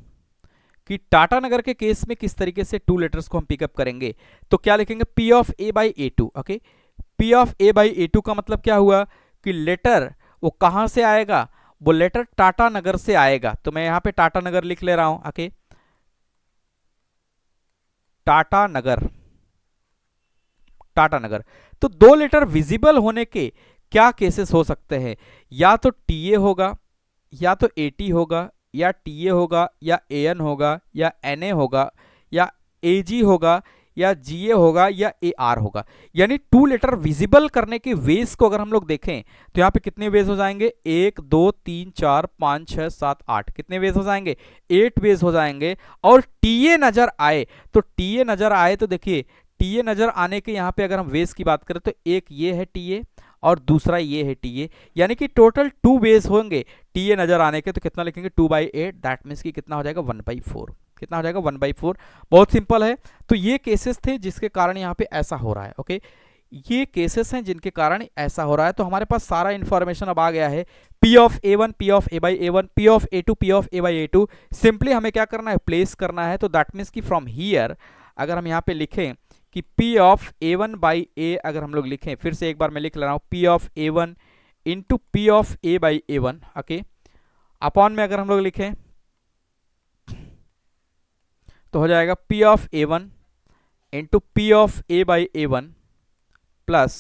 कि टाटा नगर के केस में किस तरीके से टू लेटर्स को हम पिकअप करेंगे, तो क्या लिखेंगे, P of A by A two. Okay, P of A by A two का मतलब क्या हुआ कि लेटर वो कहां से आएगा, वो लेटर टाटा नगर से आएगा। तो मैं यहां पे टाटा नगर लिख ले रहा हूं। ओके, टाटा नगर, टाटा नगर। तो दो लेटर विजिबल होने के क्या केसेस हो सकते हैं, या तो टीए होगा, या तो एटी होगा, या टीए होगा, या एएन होगा, या एनए होगा, या एजी होगा, या जीए होगा, या एआर होगा। यानी टू लेटर विजिबल करने के वेज को अगर हम लोग देखें तो यहाँ पे कितने वेज हो जाएंगे, 1 2 3 4 5 6 7 8, कितने वेज हो जाएंगे, 8 वेज हो जाएंगे। और टीए नजर आए तो टीए नजर आए तो देखिए टीए नजर आने के यहाँ पे अगर हम वेज की बात करें तो एक ये है टीए और दूसरा ये है टीए, यानी कि टोटल 2 वेज होंगे टीए नजर आने के। तो कितना लिखेंगे, 2/8, दैट मीन्स कि कितना हो जाएगा, 1/4। कितना हो जाएगा, 1/4। बहुत सिंपल है। तो ये केसेस थे जिसके कारण यहाँ पे ऐसा हो रहा है। ओके, ये केसेस हैं जिनके कारण ऐसा हो रहा है। तो हमारे पास सारा इंफॉर्मेशन अब आ गया है, P of A1, P of A by A1, P of A2, P of A by A2। Simply हमें क्या करना है, प्लेस करना है। तो दैट मीन्स कि फ्रॉम हियर अगर हम यहाँ पे लिखें कि P of A1 by A, अगर हम लोग लिखें, फिर से एक बार मैं लिख ले रहा हूँ, P of A1 into P of A by A1, okay, upon में अगर हम लोग लिखें तो हो जाएगा P of A1 into P of A by A1 plus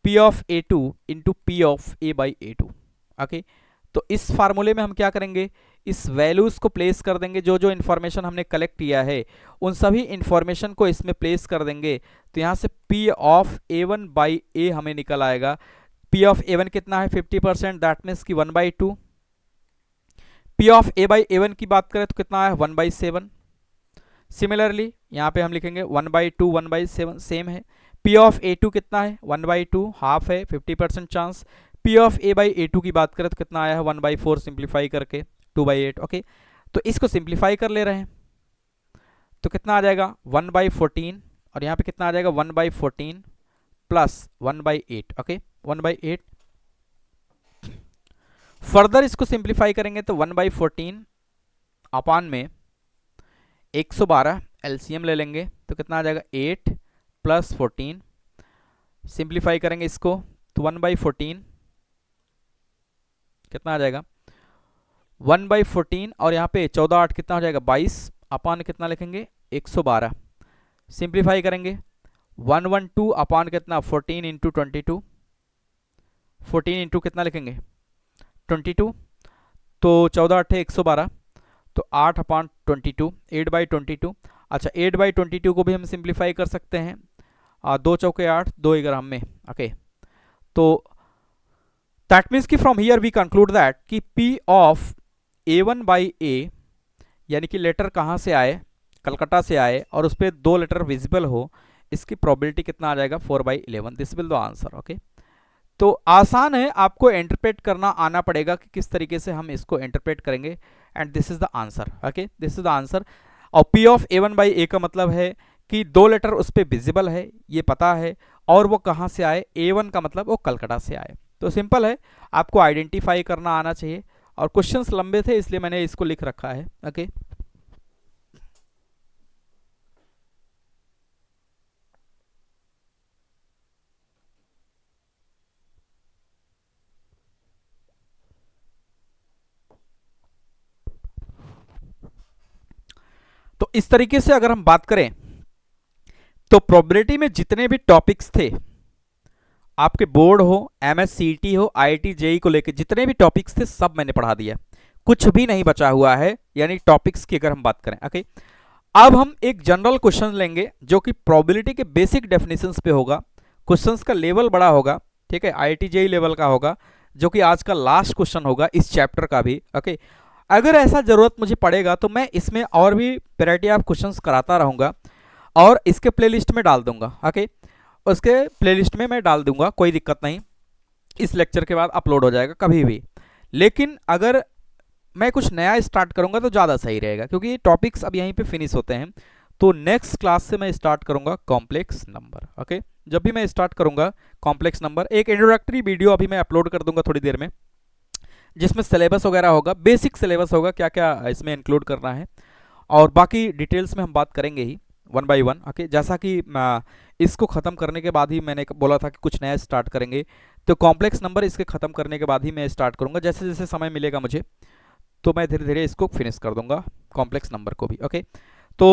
P of A2 into P of A by A2। Okay, तो इस फार्मूले में हम क्या करेंगे, इस वैल्यूज को प्लेस कर देंगे, जो जो इन्फॉर्मेशन हमने कलेक्ट किया है उन सभी इन्फॉर्मेशन को इसमें प्लेस कर देंगे। तो यहाँ से P of A1 by A हमें निकल आएगा। P ऑफ A1 कितना है, 50%, दैट मीन्स की 1/2। P of A by A1 की बात करें तो कितना है, 1/7। सिमिलरली यहाँ पे हम लिखेंगे 1/2 1/7 सेम है। P ऑफ A2 कितना है, 1/2, हाफ है, 50% chance. P of A by A2 की बात करें तो कितना आया है, 1/4 सिंप्लीफाई करके 2/8। ओके, तो इसको सिंप्लीफाई कर ले रहे हैं तो कितना आ जाएगा, 1/14, और यहाँ पे कितना आ जाएगा, 1/14 प्लस 1/8। ओके, 1/8। फर्दर इसको सिंप्लीफाई करेंगे तो 1/14 अपान में 112 एलसीएम ले लेंगे तो कितना आ जाएगा, 8 प्लस 14। सिंप्लीफाई करेंगे इसको तो 1/14 कितना आ जाएगा, 1/14 और यहाँ पे 14 8 कितना हो जाएगा 22 अपान कितना लिखेंगे 112। सिंप्लीफाई करेंगे 112 अपान कितना 14 इंटू 22, 14 इंटू कितना लिखेंगे 22, तो 14 8 112, तो 8 अपान 22, 8/22। अच्छा 8/22 को भी हम सिंप्लीफाई कर सकते हैं, 2 चौके 8, 2 ग्राम में। ओके तो दैट मीन्स कि from here we conclude that कि P ऑफ A1/A यानी कि लेटर कहाँ से आए, कलकत्ता से आए और उस पर 2 लेटर विजिबल हो, इसकी प्रोबेबिलिटी कितना आ जाएगा 4/11। This will the answer. Okay तो आसान है, आपको इंटरप्रेट करना आना पड़ेगा कि किस तरीके से हम इसको इंटरप्रेट करेंगे, and this is the answer. Okay this is the answer. और P ऑफ A1/A का मतलब है कि 2 लेटर उस पर विजिबल है, ये पता है, और वो कहाँ से आए, A1 का मतलब वो कलकत्ता से आए। तो सिंपल है, आपको आइडेंटिफाई करना आना चाहिए, और क्वेश्चंस लंबे थे इसलिए मैंने इसको लिख रखा है। ओके तो इस तरीके से अगर हम बात करें तो प्रोबेबिलिटी में जितने भी टॉपिक्स थे, आपके बोर्ड हो, MSCT हो, IIT JEE को लेकर जितने भी टॉपिक्स थे सब मैंने पढ़ा दिया, कुछ भी नहीं बचा हुआ है, यानी टॉपिक्स की अगर हम बात करें। ओके अब हम एक जनरल क्वेश्चन लेंगे जो कि प्रोबेबिलिटी के बेसिक डेफिनेशंस पे होगा। क्वेश्चंस का लेवल बड़ा होगा, ठीक है, IIT JEE लेवल का होगा, जो कि आज का लास्ट क्वेश्चन होगा इस चैप्टर का भी। ओके अगर ऐसा जरूरत मुझे पड़ेगा तो मैं इसमें और भी वैरायटी ऑफ क्वेश्चंस कराता रहूंगा और इसके प्लेलिस्ट में डाल दूंगा। ओके उसके प्लेलिस्ट में मैं डाल दूंगा, कोई दिक्कत नहीं, इस लेक्चर के बाद अपलोड हो जाएगा कभी भी। लेकिन अगर मैं कुछ नया स्टार्ट करूंगा तो ज़्यादा सही रहेगा, क्योंकि ये टॉपिक्स अब यहीं पे फिनिश होते हैं। तो नेक्स्ट क्लास से मैं स्टार्ट करूंगा कॉम्प्लेक्स नंबर। ओके जब भी मैं स्टार्ट करूंगा कॉम्प्लेक्स नंबर, एक इंट्रोडक्टरी वीडियो अभी मैं अपलोड कर दूंगा थोड़ी देर में, जिसमें सिलेबस वगैरह होगा, बेसिक सिलेबस होगा, क्या क्या इसमें इंक्लूड करना है, और बाकी डिटेल्स में हम बात करेंगे ही 1 by 1। ओके जैसा कि इसको ख़त्म करने के बाद ही मैंने बोला था कि कुछ नया स्टार्ट करेंगे, तो कॉम्प्लेक्स नंबर इसके ख़त्म करने के बाद ही मैं स्टार्ट करूंगा, जैसे जैसे समय मिलेगा मुझे तो मैं धीरे धीरे इसको फिनिश कर दूंगा कॉम्प्लेक्स नंबर को भी। ओके तो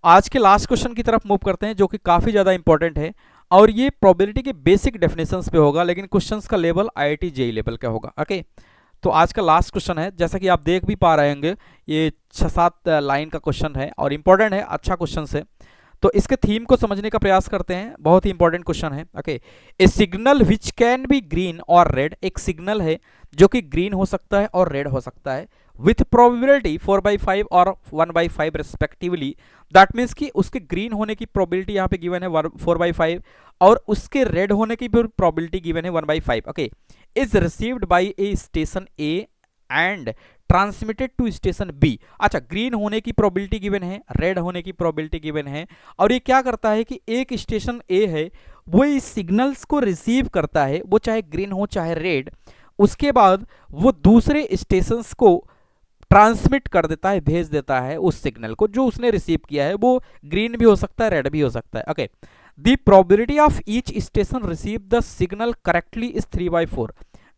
आज के लास्ट क्वेश्चन की तरफ मूव करते हैं, जो कि काफ़ी ज़्यादा इंपॉर्टेंट है, और ये प्रोबेबिलिटी के बेसिक डेफिनेशंस पे होगा, लेकिन क्वेश्चंस का लेवल IIT JEE लेवल का होगा। ओके तो आज का लास्ट क्वेश्चन है, जैसा कि आप देख भी पा रहे होंगे, ये 6-7 लाइन का क्वेश्चन है और इंपॉर्टेंट है, अच्छा क्वेश्चन है। तो इसके थीम को समझने का प्रयास करते हैं, बहुत ही इंपॉर्टेंट क्वेश्चन है। Okay A signal which can be green और रेड, एक सिग्नल है जो कि ग्रीन हो सकता है और रेड हो सकता है, विथ प्रोबेबिलिटी 4/5 और 1/5 रिस्पेक्टिवली। दैट मीन्स कि उसके ग्रीन होने की प्रोबेबिलिटी यहाँ पे गिवन है 4/5 और उसके रेड होने की भी प्रोबेबिलिटी गिवन है 1/5। Okay is received by a station A and transmitted to station B। अच्छा ग्रीन होने की प्रोबेबिलिटी गिवन है, रेड होने की प्रोबेबिलिटी गिवन है, और ये क्या करता है कि एक स्टेशन A है वो इस सिग्नल्स को रिसीव करता है, वो चाहे ग्रीन हो चाहे रेड, उसके बाद वो दूसरे स्टेशंस को ट्रांसमिट कर देता है, भेज देता है उस सिग्नल को जो उसने रिसीव किया है, वो ग्रीन भी हो सकता है रेड भी हो सकता है। Okay the probability of each station receive the signal correctly is 3/4।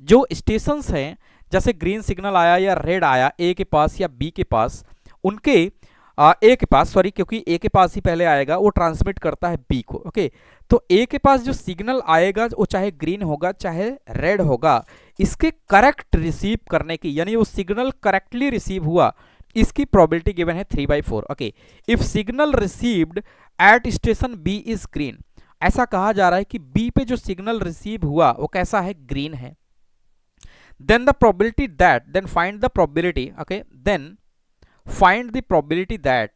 जो स्टेशंस हैं, जैसे ग्रीन सिग्नल आया या रेड आया A के पास या B के पास, उनके A के पास, सॉरी क्योंकि A के पास ही पहले आएगा, वो ट्रांसमिट करता है B को। ओके तो A के पास जो सिग्नल आएगा वो चाहे ग्रीन होगा चाहे रेड होगा, इसके करेक्ट रिसीव करने की, यानी वो सिग्नल करेक्टली रिसीव हुआ, इसकी प्रोबेबिलिटी गिवन है 3/4। Okay if signal received at station B is green, ऐसा कहा जा रहा है कि B पे जो सिग्नल रिसीव हुआ वो कैसा है, ग्रीन है। then the probability that then find the probability, okay then find the probability that,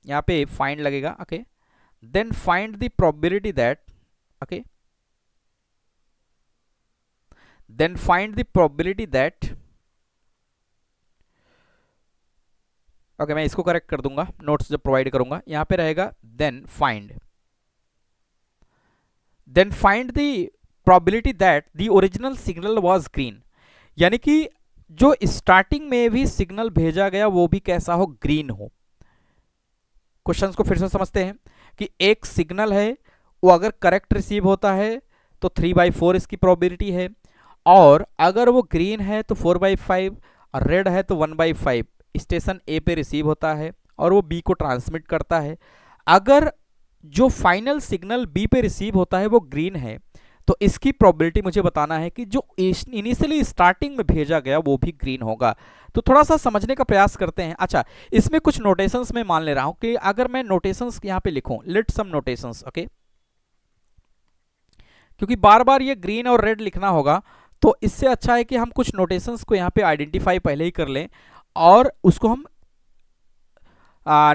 यहाँ पे find लगेगा। okay then find the probability that, okay then find the probability that, okay मैं इसको करेक्ट कर दूंगा नोट्स जब provide करूंगा, यहाँ पे रहेगा then find the probability that the original signal was green, यानी कि जो स्टार्टिंग में भी सिग्नल भेजा गया वो भी कैसा हो, ग्रीन हो। क्वेश्चंस को फिर से समझते हैं कि एक सिग्नल है, वो अगर करेक्ट रिसीव होता है तो 3/4 इसकी प्रोबेबिलिटी है, और अगर वो ग्रीन है तो 4/5, और रेड है तो 1/5 स्टेशन ए पे रिसीव होता है और वो बी को ट्रांसमिट करता है। अगर जो फाइनल सिग्नल बी पे रिसीव होता है वो ग्रीन है, तो इसकी प्रोबेबिलिटी मुझे बताना है कि जो इनिशियली स्टार्टिंग में भेजा गया वो भी ग्रीन होगा। तो थोड़ा सा समझने का प्रयास करते हैं। अच्छा, इसमें कुछ नोटेशंस मैं मान ले रहा हूं कि अगर मैं नोटेशंस यहां पे लिखूं, लेट सम नोटेशंस, ओके, क्योंकि बार बार ये ग्रीन और रेड लिखना होगा, तो इससे अच्छा है कि हम कुछ नोटेशंस को यहाँ पे आइडेंटिफाई पहले ही कर लें और उसको हम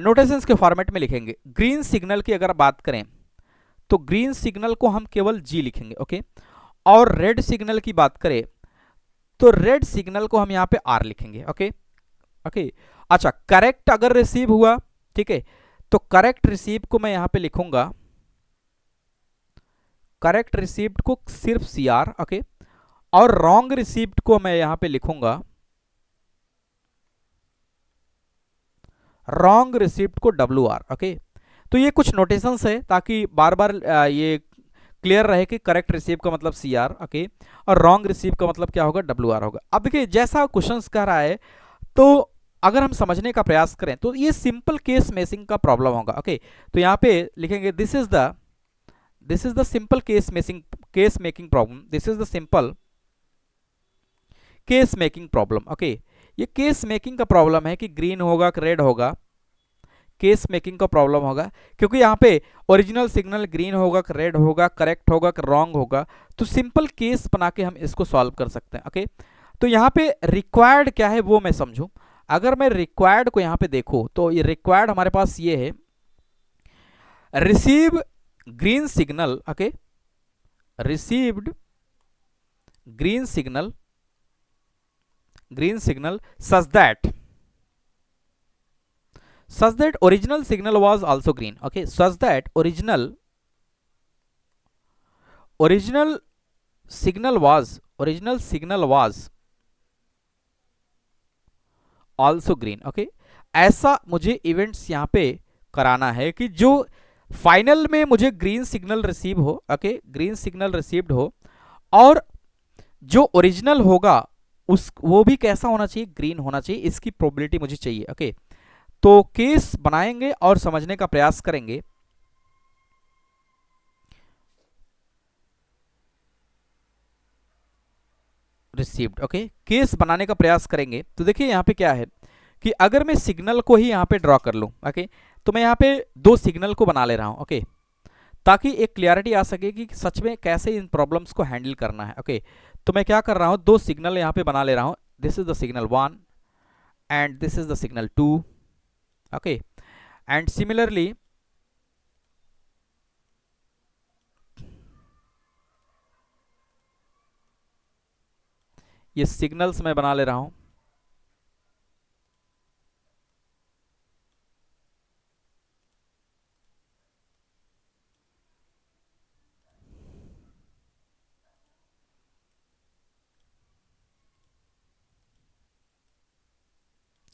नोटेशंस के फॉर्मेट में लिखेंगे। ग्रीन सिग्नल की अगर बात करें तो ग्रीन सिग्नल को हम केवल जी लिखेंगे, ओके, और रेड सिग्नल की बात करें तो रेड सिग्नल को हम यहाँ पे आर लिखेंगे, ओके ओके। अच्छा, करेक्ट अगर रिसीव हुआ, ठीक है, तो करेक्ट रिसीव को मैं यहाँ पे लिखूंगा, करेक्ट रिसीव्ड को सिर्फ सी आर, ओके, और रॉन्ग रिसीव्ड को मैं यहां पे लिखूंगा रॉन्ग रिसीव्ड को डब्ल्यू आर, ओके। तो ये कुछ नोटेशंस है ताकि बार बार ये क्लियर रहे कि करेक्ट रिसीव का मतलब सी आर, ओके, और रॉन्ग रिसीव का मतलब क्या होगा, डब्ल्यू आर होगा। अब देखिए जैसा क्वेश्चन कह रहा है, तो अगर हम समझने का प्रयास करें तो ये सिंपल केस मैचिंग का प्रॉब्लम होगा, ओके। तो यहाँ पे लिखेंगे this is the simple case making problem, this is the simple case making problem, okay. ये केस मेकिंग का प्रॉब्लम है कि ग्रीन होगा कि रेड होगा, केस मेकिंग का प्रॉब्लम होगा, क्योंकि यहाँ पे ओरिजिनल सिग्नल ग्रीन होगा कि रेड होगा, करेक्ट होगा कि रॉन्ग होगा, तो सिंपल केस बना के हम इसको सॉल्व कर सकते हैं, ओके। तो यहाँ पे रिक्वायर्ड क्या है वो मैं समझूं। अगर मैं रिक्वायर्ड को यहाँ पे देखूं तो ये रिक्वायर्ड हमारे पास ये है, receive green signal, okay, received green signal such that original signal was also green, okay, such that original signal was also green, okay। ऐसा मुझे इवेंट्स यहां पे कराना है कि जो फाइनल में मुझे ग्रीन सिग्नल रिसीव हो, ओके, ग्रीन सिग्नल रिसीव्ड हो, और जो ओरिजिनल होगा उस वो भी कैसा होना चाहिए, ग्रीन होना चाहिए, इसकी प्रोबेबिलिटी मुझे चाहिए, ओके। तो केस बनाएंगे और समझने का प्रयास करेंगे। रिसीव्ड, ओके, केस बनाने का प्रयास करेंगे। तो देखिए यहाँ पे क्या है कि अगर मैं सिग्नल को ही यहाँ पे ड्रॉ कर लूँ, ओके, तो मैं यहाँ पे दो सिग्नल को बना ले रहा हूँ, ओके, ताकि एक क्लियरिटी आ सके कि सच में कैसे इन प्रॉब्लम्स को हैंडल करना है, ओके। तो मैं क्या कर रहा हूँ, दो सिग्नल यहाँ पे बना ले रहा हूँ, this is the signal 1 and this is the signal 2, okay, and similarly ये सिग्नल्स मैं बना ले रहा हूँ,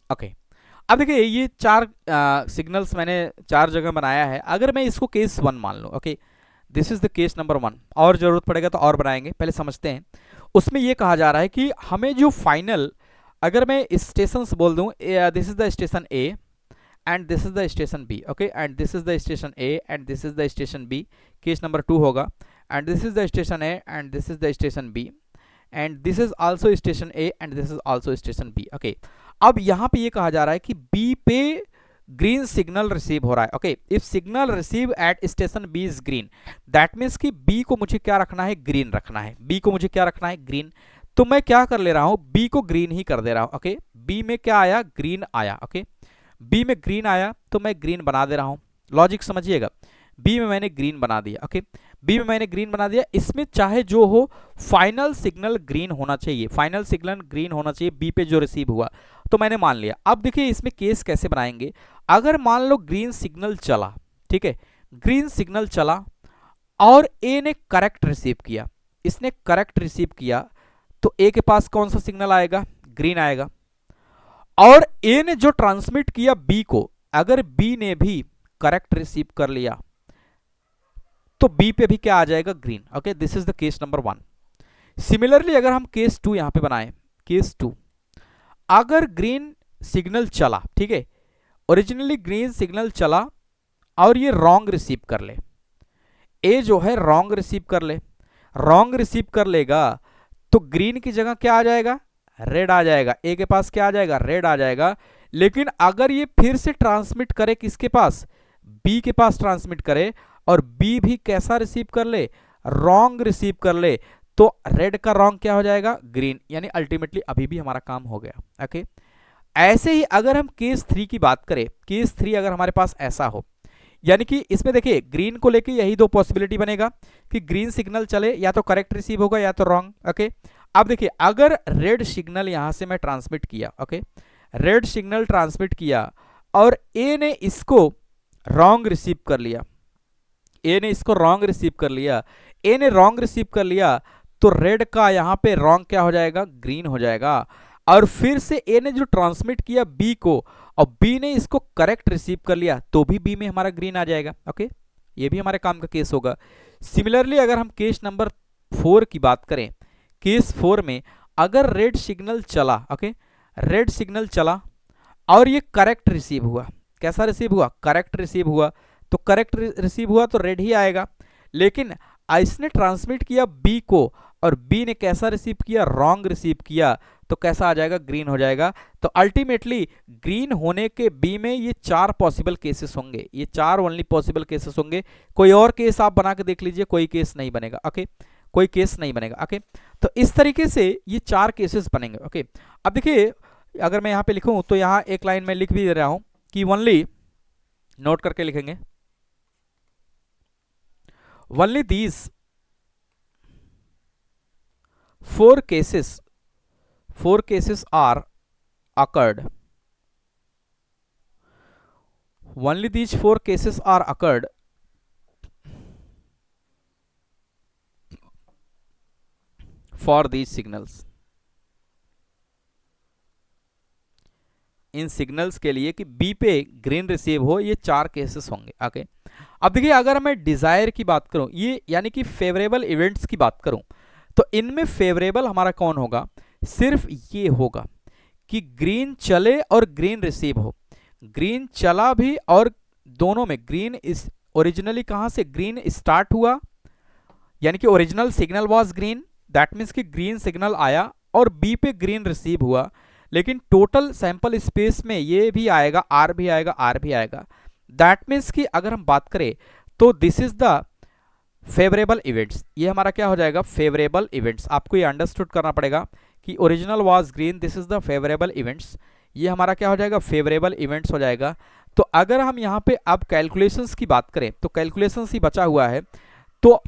ओके। अब देखिए ये चार सिग्नल्स मैंने चार जगह बनाया है। अगर मैं इसको केस 1 मान लूँ, okay, this is the case number 1, और जरूरत पड़ेगा तो और बनाएंगे, पहले समझते हैं। उसमें ये कहा जा रहा है कि हमें जो फाइनल, अगर मैं स्टेशन बोल दूँ, this is the station A and this is the station B, okay, and this is the station A and this is the station B, case number 2 होगा, and this is the station A and this is the station B, and this is also station A and this is also station B, okay. अब यहां पे ये कहा जा रहा है कि बी पे ग्रीन सिग्नल रिसीव हो रहा है, okay, if signal receive at station B is green, that means कि बी को मुझे क्या रखना है, ग्रीन रखना है, बी को मुझे क्या रखना है, ग्रीन। तो मैं क्या कर ले रहा हूं, बी को ग्रीन ही कर दे रहा हूं, ओके। बी में क्या आया, ग्रीन आया, ओके, बी में ग्रीन आया तो मैं ग्रीन बना दे रहा हूं। लॉजिक समझिएगा, बी में मैंने ग्रीन बना दिया, ओके, बी में मैंने ग्रीन बना दिया। इसमें चाहे जो हो फाइनल सिग्नल ग्रीन होना चाहिए, फाइनल सिग्नल ग्रीन होना चाहिए बी पे जो रिसीव हुआ, तो मैंने मान लिया। अब देखिए इसमें केस कैसे बनाएंगे। अगर मान लो ग्रीन सिग्नल चला, ठीक है, ग्रीन सिग्नल चला और ए ने करेक्ट रिसीव किया, इसने करेक्ट रिसीव किया, तो ए के पास कौन सा सिग्नल आएगा, ग्रीन आएगा। और ए ने जो ट्रांसमिट किया बी को, अगर बी ने भी करेक्ट रिसीव कर लिया तो बी पे भी क्या आ जाएगा, green, okay. This is the case number 1। Similarly अगर हम केस 2 यहां पे बनाएं, केस 2, अगर ग्रीन सिग्नल चला, ठीक है, ओरिजिनली ग्रीन सिग्नल चला और ये रॉन्ग रिसीव कर ले, ए जो है रॉन्ग रिसीव कर ले, रॉन्ग रिसीव कर लेगा तो ग्रीन की जगह क्या आ जाएगा, रेड आ जाएगा, ए के पास क्या आ जाएगा, रेड आ जाएगा। लेकिन अगर ये फिर से ट्रांसमिट करे किसके पास, बी के पास ट्रांसमिट करे और बी भी कैसा रिसीव कर ले, रॉन्ग रिसीव कर ले, तो रेड का रॉन्ग क्या हो जाएगा, ग्रीन, यानी अल्टीमेटली अभी भी हमारा काम हो गया। ओके, ऐसे ही अगर हम केस 3 की बात करें, केस 3 अगर हमारे पास ऐसा हो, यानी कि इसमें देखिए ग्रीन को लेके यही दो पॉसिबिलिटी बनेगा कि ग्रीन सिग्नल चले, या तो करेक्ट रिसीव होगा या तो रॉन्ग। ओके, अब देखिए अगर रेड सिग्नल यहां से मैं ट्रांसमिट किया, ओके, रेड सिग्नल ट्रांसमिट किया और ए ने इसको रॉन्ग रिसीव कर लिया, ए ने इसको रॉन्ग रिसीव कर लिया, ए ने रॉन्ग रिसीव कर लिया, तो रेड का यहां पे रॉन्ग क्या हो जाएगा, ग्रीन हो जाएगा। और फिर से ए ने जो ट्रांसमिट किया बी को और बी ने इसको करेक्ट रिसीव कर लिया, तो भी बी में हमारा ग्रीन आ जाएगा। ओके, ये भी हमारे काम का केस होगा। सिमिलरली अगर हम केस नंबर 4 की बात करें, केस 4 में अगर रेड सिग्नल चला, ओके, रेड सिग्नल चला और ये करेक्ट रिसीव हुआ, कैसा रिसीव हुआ, करेक्ट रिसीव हुआ, तो करेक्ट रिसीव हुआ तो रेड ही आएगा। लेकिन इसने ट्रांसमिट किया बी को और बी ने कैसा रिसीव किया, रॉन्ग रिसीव किया, तो कैसा आ जाएगा, ग्रीन हो जाएगा। तो अल्टीमेटली ग्रीन होने के बी में ये 4 पॉसिबल केसेस होंगे, ये 4 ओनली पॉसिबल केसेस होंगे। कोई और केस आप बना के देख लीजिए, कोई केस नहीं बनेगा। ओके, कोई केस नहीं बनेगा। ओके, तो इस तरीके से ये 4 केसेस बनेंगे। ओके, अब देखिए अगर मैं यहाँ पे लिखूं तो यहाँ एक लाइन में लिख भी दे रहा हूं कि ओनली, नोट करके लिखेंगे, only these 4 cases are occurred, only these 4 cases are occurred for these signals, in signals के लिए कि बी पे ग्रीन रिसीव हो, ये 4 केसेस होंगे। ओके, अब देखिए अगर मैं डिजायर की बात करूं, ये यानी कि फेवरेबल इवेंट्स की बात करूं, तो इनमें फेवरेबल हमारा कौन होगा, सिर्फ ये होगा कि ग्रीन चले और ग्रीन रिसीव हो। ग्रीन चला भी और दोनों में ग्रीन इस ओरिजिनली कहां से ग्रीन स्टार्ट हुआ, यानी कि original signal was green, that means कि ग्रीन सिग्नल आया और बी पे ग्रीन रिसीव हुआ, लेकिन टोटल सैंपल स्पेस में ये भी आएगा, आर भी आएगा, आर भी आएगा। दैट मीन्स कि अगर हम बात करें तो this is the favourable events, ये हमारा क्या हो जाएगा, फेवरेबल इवेंट्स। आपको ये अंडरस्टूड करना पड़ेगा कि original was green, this is the favourable events, ये हमारा क्या हो जाएगा, फेवरेबल इवेंट्स हो जाएगा। तो अगर हम यहाँ पे अब कैलकुलेशंस की बात करें तो कैलकुलेशंस ही बचा हुआ है, तो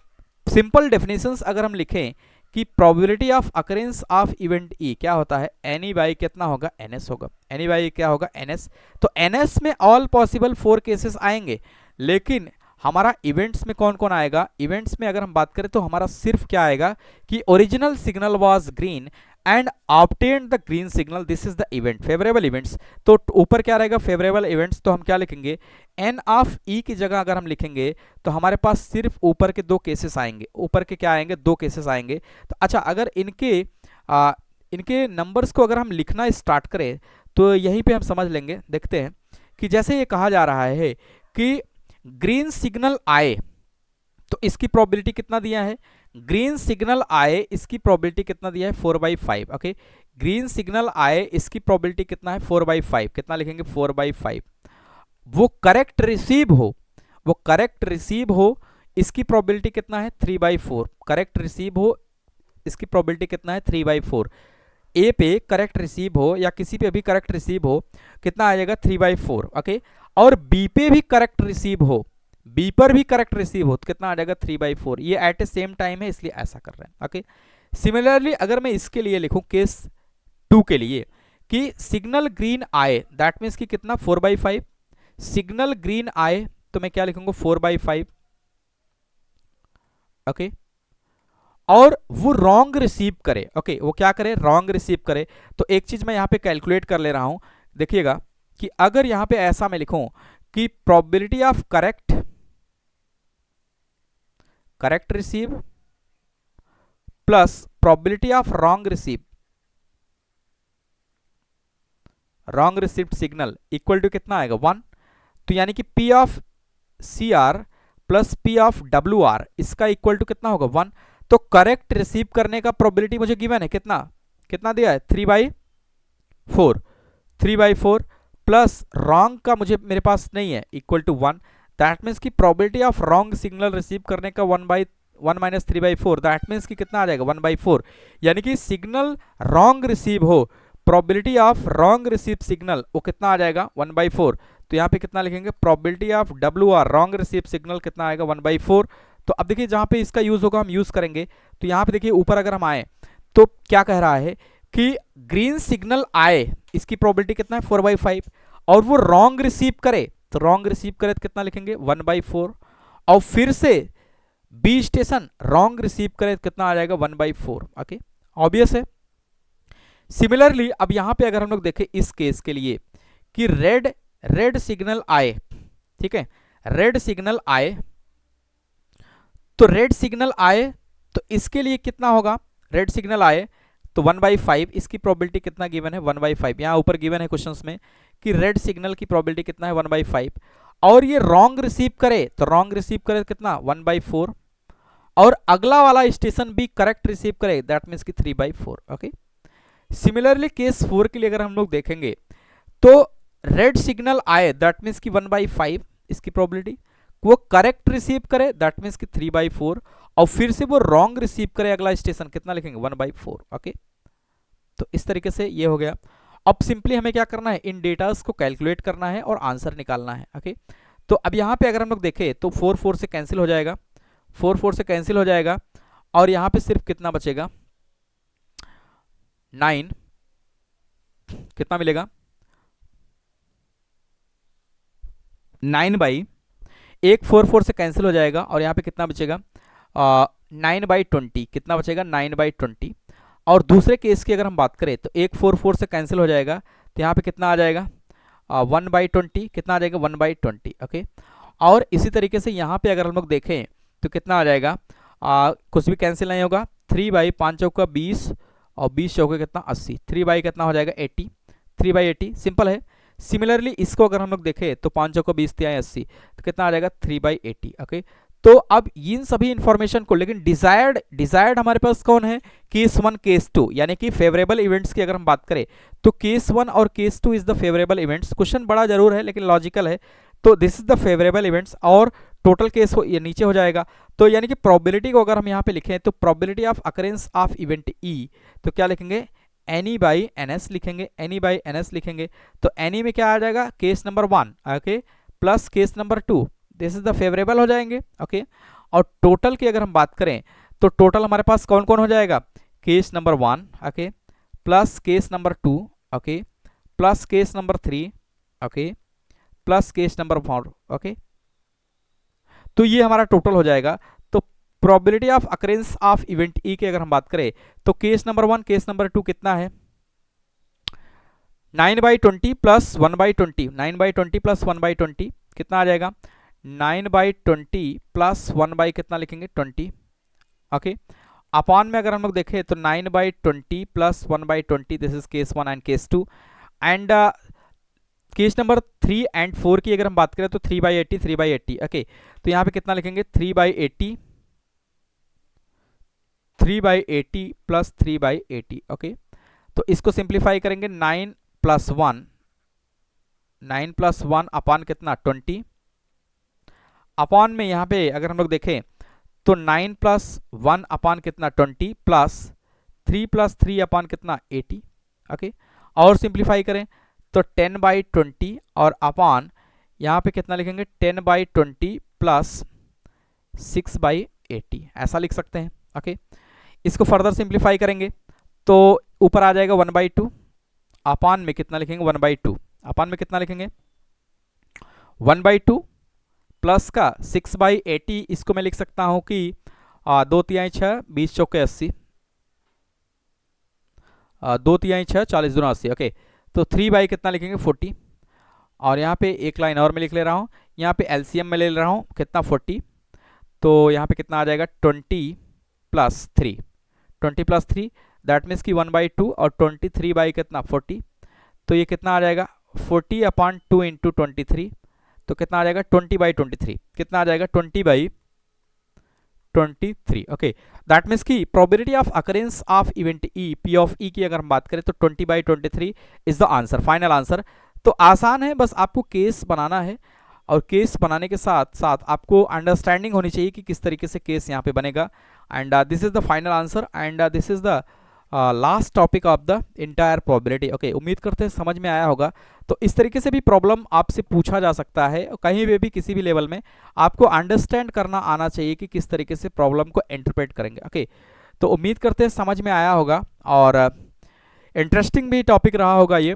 सिंपल डेफिनेशंस अगर हम लिखें कि probability of occurrence of event ई क्या होता है, एन ई बाई कितना होगा, एन एस होगा, एन ई बाई क्या होगा, एन एस। तो एन एस में ऑल पॉसिबल 4 केसेस आएंगे, लेकिन हमारा इवेंट्स में कौन कौन आएगा, इवेंट्स में अगर हम बात करें तो हमारा सिर्फ क्या आएगा कि original signal was green and obtained the green signal, this is the event, favourable events. तो ऊपर क्या रहेगा, फेवरेबल इवेंट्स, तो हम क्या लिखेंगे, एन ऑफ ई की जगह अगर हम लिखेंगे तो हमारे पास सिर्फ ऊपर के 2 केसेस आएंगे, ऊपर के क्या आएंगे, 2 केसेस आएंगे। तो अच्छा अगर इनके नंबर्स को अगर हम लिखना स्टार्ट करें तो यहीं पे हम समझ लेंगे, देखते हैं कि जैसे ये कहा जा रहा है कि ग्रीन सिग्नल आए तो इसकी प्रोबेबिलिटी कितना दिया है, ग्रीन सिग्नल आए इसकी प्रोबेबिलिटी कितना दिया है, 4/5। ओके, ग्रीन सिग्नल आए इसकी प्रोबेबिलिटी कितना है, 4/5, कितना लिखेंगे, 4/5। वो करेक्ट रिसीव हो, वो करेक्ट रिसीव हो इसकी प्रोबेबिलिटी कितना है, 3/4, करेक्ट रिसीव हो इसकी प्रोबेबिलिटी कितना है, 3/4। ए पे करेक्ट रिसीव हो या किसी पे भी करेक्ट रिसीव हो, कितना आ जाएगा, 3/4। ओके, और बी पे भी करेक्ट रिसीव हो, बी पर भी करेक्ट रिसीव हो तो कितना आ जाएगा, 3/4। ये एट ए सेम टाइम है इसलिए ऐसा कर रहे हैं। ओके, सिमिलरली अगर मैं इसके लिए लिखूं केस 2 के लिए कि सिग्नल ग्रीन आए, दैट मीन्स कि कितना, 4/5, सिग्नल ग्रीन आए तो मैं क्या लिखूंगा, 4/5। ओके, और वो रॉन्ग रिसीव करे, ओके, वो क्या करे, रॉन्ग रिसीव करे। तो एक चीज मैं यहां पे कैलकुलेट कर ले रहा हूं, देखिएगा कि अगर यहां पे ऐसा मैं लिखूं कि probability of correct receive plus probability of wrong receive, wrong received signal equal to कितना आएगा 1। तो यानी कि P of CR plus P of WR इसका इक्वल टू कितना होगा 1। तो करेक्ट रिसीव करने का प्रोबेबिलिटी मुझे गिवन है कितना कितना दिया है 3/4 3/4 प्लस रॉन्ग का मुझे मेरे पास नहीं है इक्वल टू 1। दैट मीन्स की probability of wrong signal receive करने का 1/1 माइनस 3/4 दैट मीन्स की कितना आ जाएगा 1/4। यानी कि सिग्नल रॉन्ग रिसीव हो probability of wrong receive signal वो कितना आ जाएगा 1/4। तो यहाँ पे कितना लिखेंगे probability of WR wrong receive signal कितना आएगा 1/4। तो अब देखिए जहाँ पे इसका यूज होगा हम यूज करेंगे। तो यहाँ पे देखिए ऊपर अगर हम आए तो क्या कह रहा है कि ग्रीन सिग्नल आए इसकी प्रोबेबिलिटी कितना है 4/5 और वो रॉन्ग रिसीव करे तो रॉन्ग रिसीव करे तो कितना लिखेंगे 1/4 और फिर से बी स्टेशन रॉन्ग रिसीव करे तो कितना आ जाएगा 1/4। ओके ऑब्वियस है। सिमिलरली अब यहां पे अगर हम लोग देखें इस केस के लिए कि रेड सिग्नल आए, ठीक है रेड सिग्नल आए तो रेड सिग्नल आए तो इसके लिए कितना होगा रेड सिग्नल आए तो 1/5 इसकी प्रोबेबिलिटी कितना गिवन है 1/5। यहां ऊपर गिवन है क्वेश्चंस में कि रेड सिग्नल की प्रोबेबिलिटी कितना है 1/5 और ये रॉन्ग रिसीव करे तो रॉन्ग रिसीव करे तो कितना 1/4 और अगला वाला स्टेशन भी करेक्ट रिसीव करे दैट मीन्स की 3/4। ओके सिमिलरली केस 4 के लिए अगर हम लोग देखेंगे तो रेड सिग्नल आए दैट मीन्स की 1/5 इसकी प्रोबेबिलिटी वो करेक्ट रिसीव करे दैट मीन्स की 3/4 और फिर से वो रॉन्ग रिसीव करे अगला स्टेशन कितना लिखेंगे 1/4। ओके तो इस तरीके से ये हो गया। अब सिंपली हमें क्या करना है इन डेटास को कैलकुलेट करना है और आंसर निकालना है। ओके तो अब यहाँ पे अगर हम लोग देखें तो 4 से कैंसिल हो जाएगा 4 से कैंसिल हो जाएगा और यहाँ पे सिर्फ कितना बचेगा 9 कितना मिलेगा 9 एक 4 से कैंसिल हो जाएगा और यहाँ पे कितना बचेगा 9/20 कितना बचेगा 9/20 और दूसरे केस की अगर हम बात करें तो एक 4 से कैंसिल हो जाएगा तो यहाँ पे कितना आ जाएगा 1/20 कितना आ जाएगा 1/20। ओके और इसी तरीके से यहाँ पे अगर हम लोग देखें तो कितना आ जाएगा कुछ भी कैंसिल नहीं होगा 3/5 चौका 20 और 20 चौके कितना 80 3 कितना हो जाएगा 80 3/80 सिंपल है। सिमिलरली इसको अगर हम लोग देखें तो 5 चौका 20 3 80 तो कितना आ जाएगा 3/80। ओके तो अब इन सभी इंफॉर्मेशन को लेकिन डिजायर्ड हमारे पास कौन है केस 1 केस 2 यानी कि फेवरेबल इवेंट्स की अगर हम बात करें तो केस 1 और case 2 is the favourable events. Question बड़ा जरूर है लेकिन लॉजिकल है। तो this is the favourable events और टोटल केस ये नीचे हो जाएगा। तो यानी कि प्रोबेबिलिटी को अगर हम यहाँ पे लिखें तो probability of occurrence of event ई तो क्या लिखेंगे NE/NS लिखेंगे NE/NS लिखेंगे। तो NE में क्या आ जाएगा case number 1 okay plus case number 2 this is the favourable हो जाएंगे। ओके और टोटल की अगर हम बात करें तो टोटल हमारे पास कौन कौन हो जाएगा case number 1 okay plus case number 2 okay plus case number 3 okay plus case number 4 okay तो ये हमारा टोटल हो जाएगा। तो probability of occurrence of event ई की अगर हम बात करें तो केस नंबर 1 केस नंबर 2 कितना है 9/20 प्लस 1/20 9/20 प्लस 1/20 कितना आ जाएगा 9/20 प्लस 1 कितना लिखेंगे 20। ओके अपॉन में अगर हम लोग देखें तो 9/20 plus 1/20 this is case 1 and case 2 and case number 3 and 4 की अगर हम बात करें तो 3/80 ओके तो यहाँ पे कितना लिखेंगे 3/80 प्लस 3/80 ओके तो इसको सिंप्लीफाई करेंगे 9 प्लस 1 अपॉन कितना 20 अपॉन में यहाँ पे अगर हम लोग देखें तो 9 प्लस 1 अपॉन कितना 20 प्लस 3 प्लस 3 अपॉन कितना 80 ओके और सिंप्लीफाई करें तो 10/20 और अपॉन यहाँ पे कितना लिखेंगे 10/20 प्लस 6/80 ऐसा लिख सकते हैं। ओके इसको फर्दर सिंप्लीफाई करेंगे तो ऊपर आ जाएगा 1/2 अपॉन में कितना लिखेंगे 1/2 अपॉन में कितना लिखेंगे 1/2 प्लस का 6/80 इसको मैं लिख सकता हूं कि 2 तिहाई 6 20 चौके 80 2 तिहाई 6 40 दूना 80 ओके तो 3 कितना लिखेंगे 40 और यहाँ पे एक लाइन और मैं लिख ले रहा हूँ यहाँ पे एलसीएम में ले रहा हूँ कितना 40 तो यहाँ पे कितना आ जाएगा 20 प्लस 3 दैट मीन्स कि 1/2 और 23 कितना 40 तो ये कितना आ जाएगा 40/2 इंटू 23, तो कितना आ जाएगा 20/23, कितना आ जाएगा 20/23। ओके, दैट मीन्स की probability of occurrence of event E P of E की अगर हम बात करें तो 20/23 is the answer, final answer. तो आसान है, बस आपको केस बनाना है और केस बनाने के साथ साथ आपको अंडरस्टैंडिंग होनी चाहिए कि किस तरीके से केस यहाँ पे बनेगा। And this is the final answer and this is the last topic of the entire probability. Okay, उम्मीद करते हैं समझ में आया होगा। तो इस तरीके से भी प्रॉब्लम आपसे पूछा जा सकता है कहीं पे भी किसी भी लेवल में, आपको अंडरस्टैंड करना आना चाहिए कि किस तरीके से प्रॉब्लम को इंटरप्रेट करेंगे। ओके, तो उम्मीद करते हैं समझ में आया होगा और इंटरेस्टिंग भी टॉपिक रहा होगा ये।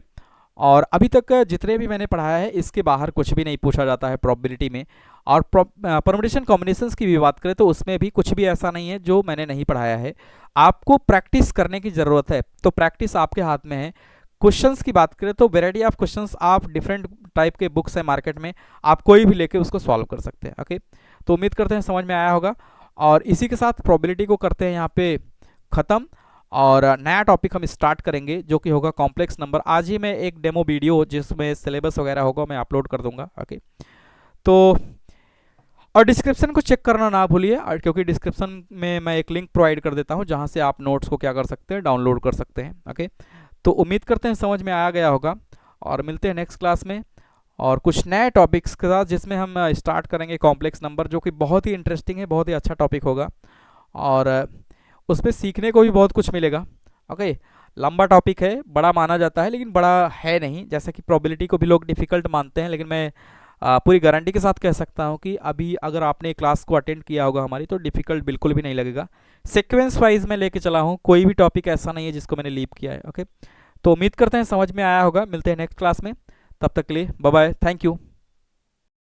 और अभी तक जितने भी मैंने पढ़ाया है इसके बाहर कुछ भी नहीं पूछा जाता है प्रोबेबिलिटी में। और परमुटेशन कॉम्बिनेशंस की भी बात करें तो उसमें भी कुछ भी ऐसा नहीं है जो मैंने नहीं पढ़ाया है। आपको प्रैक्टिस करने की ज़रूरत है, तो प्रैक्टिस आपके हाथ में है। क्वेश्चंस की बात करें तो वेराइटी ऑफ क्वेश्चंस आप डिफरेंट टाइप के बुक्स हैं मार्केट में, आप कोई भी लेके उसको सॉल्व कर सकते हैं। ओके, तो उम्मीद करते हैं समझ में आया होगा और इसी के साथ प्रोबेबिलिटी को करते हैं यहाँ पे ख़त्म और नया टॉपिक हम स्टार्ट करेंगे जो कि होगा कॉम्प्लेक्स नंबर। आज ही मैं एक डेमो वीडियो जिसमें सिलेबस वगैरह होगा मैं अपलोड कर दूंगा। ओके, तो और डिस्क्रिप्शन को चेक करना ना भूलिए क्योंकि डिस्क्रिप्शन में मैं एक लिंक प्रोवाइड कर देता हूं जहां से आप नोट्स को क्या कर सकते हैं, डाउनलोड कर सकते हैं। ओके, तो उम्मीद करते हैं समझ में आ गया होगा और मिलते हैं नेक्स्ट क्लास में और कुछ नए टॉपिक्स के साथ जिसमें हम स्टार्ट करेंगे कॉम्प्लेक्स नंबर, जो कि बहुत ही इंटरेस्टिंग है, बहुत ही अच्छा टॉपिक होगा और उसमें सीखने को भी बहुत कुछ मिलेगा। ओके, लंबा टॉपिक है, बड़ा माना जाता है लेकिन बड़ा है नहीं, जैसा कि प्रोबेबिलिटी को भी लोग डिफ़िकल्ट मानते हैं, लेकिन मैं पूरी गारंटी के साथ कह सकता हूं कि अभी अगर आपने क्लास को अटेंड किया होगा हमारी तो डिफ़िकल्ट बिल्कुल भी नहीं लगेगा। सीक्वेंस वाइज मैं लेके चला हूं, कोई भी टॉपिक ऐसा नहीं है जिसको मैंने लीव किया है। ओके, तो उम्मीद करते हैं समझ में आया होगा। मिलते हैं नेक्स्ट क्लास में, तब तक के लिए बाय बाय, थैंक यू।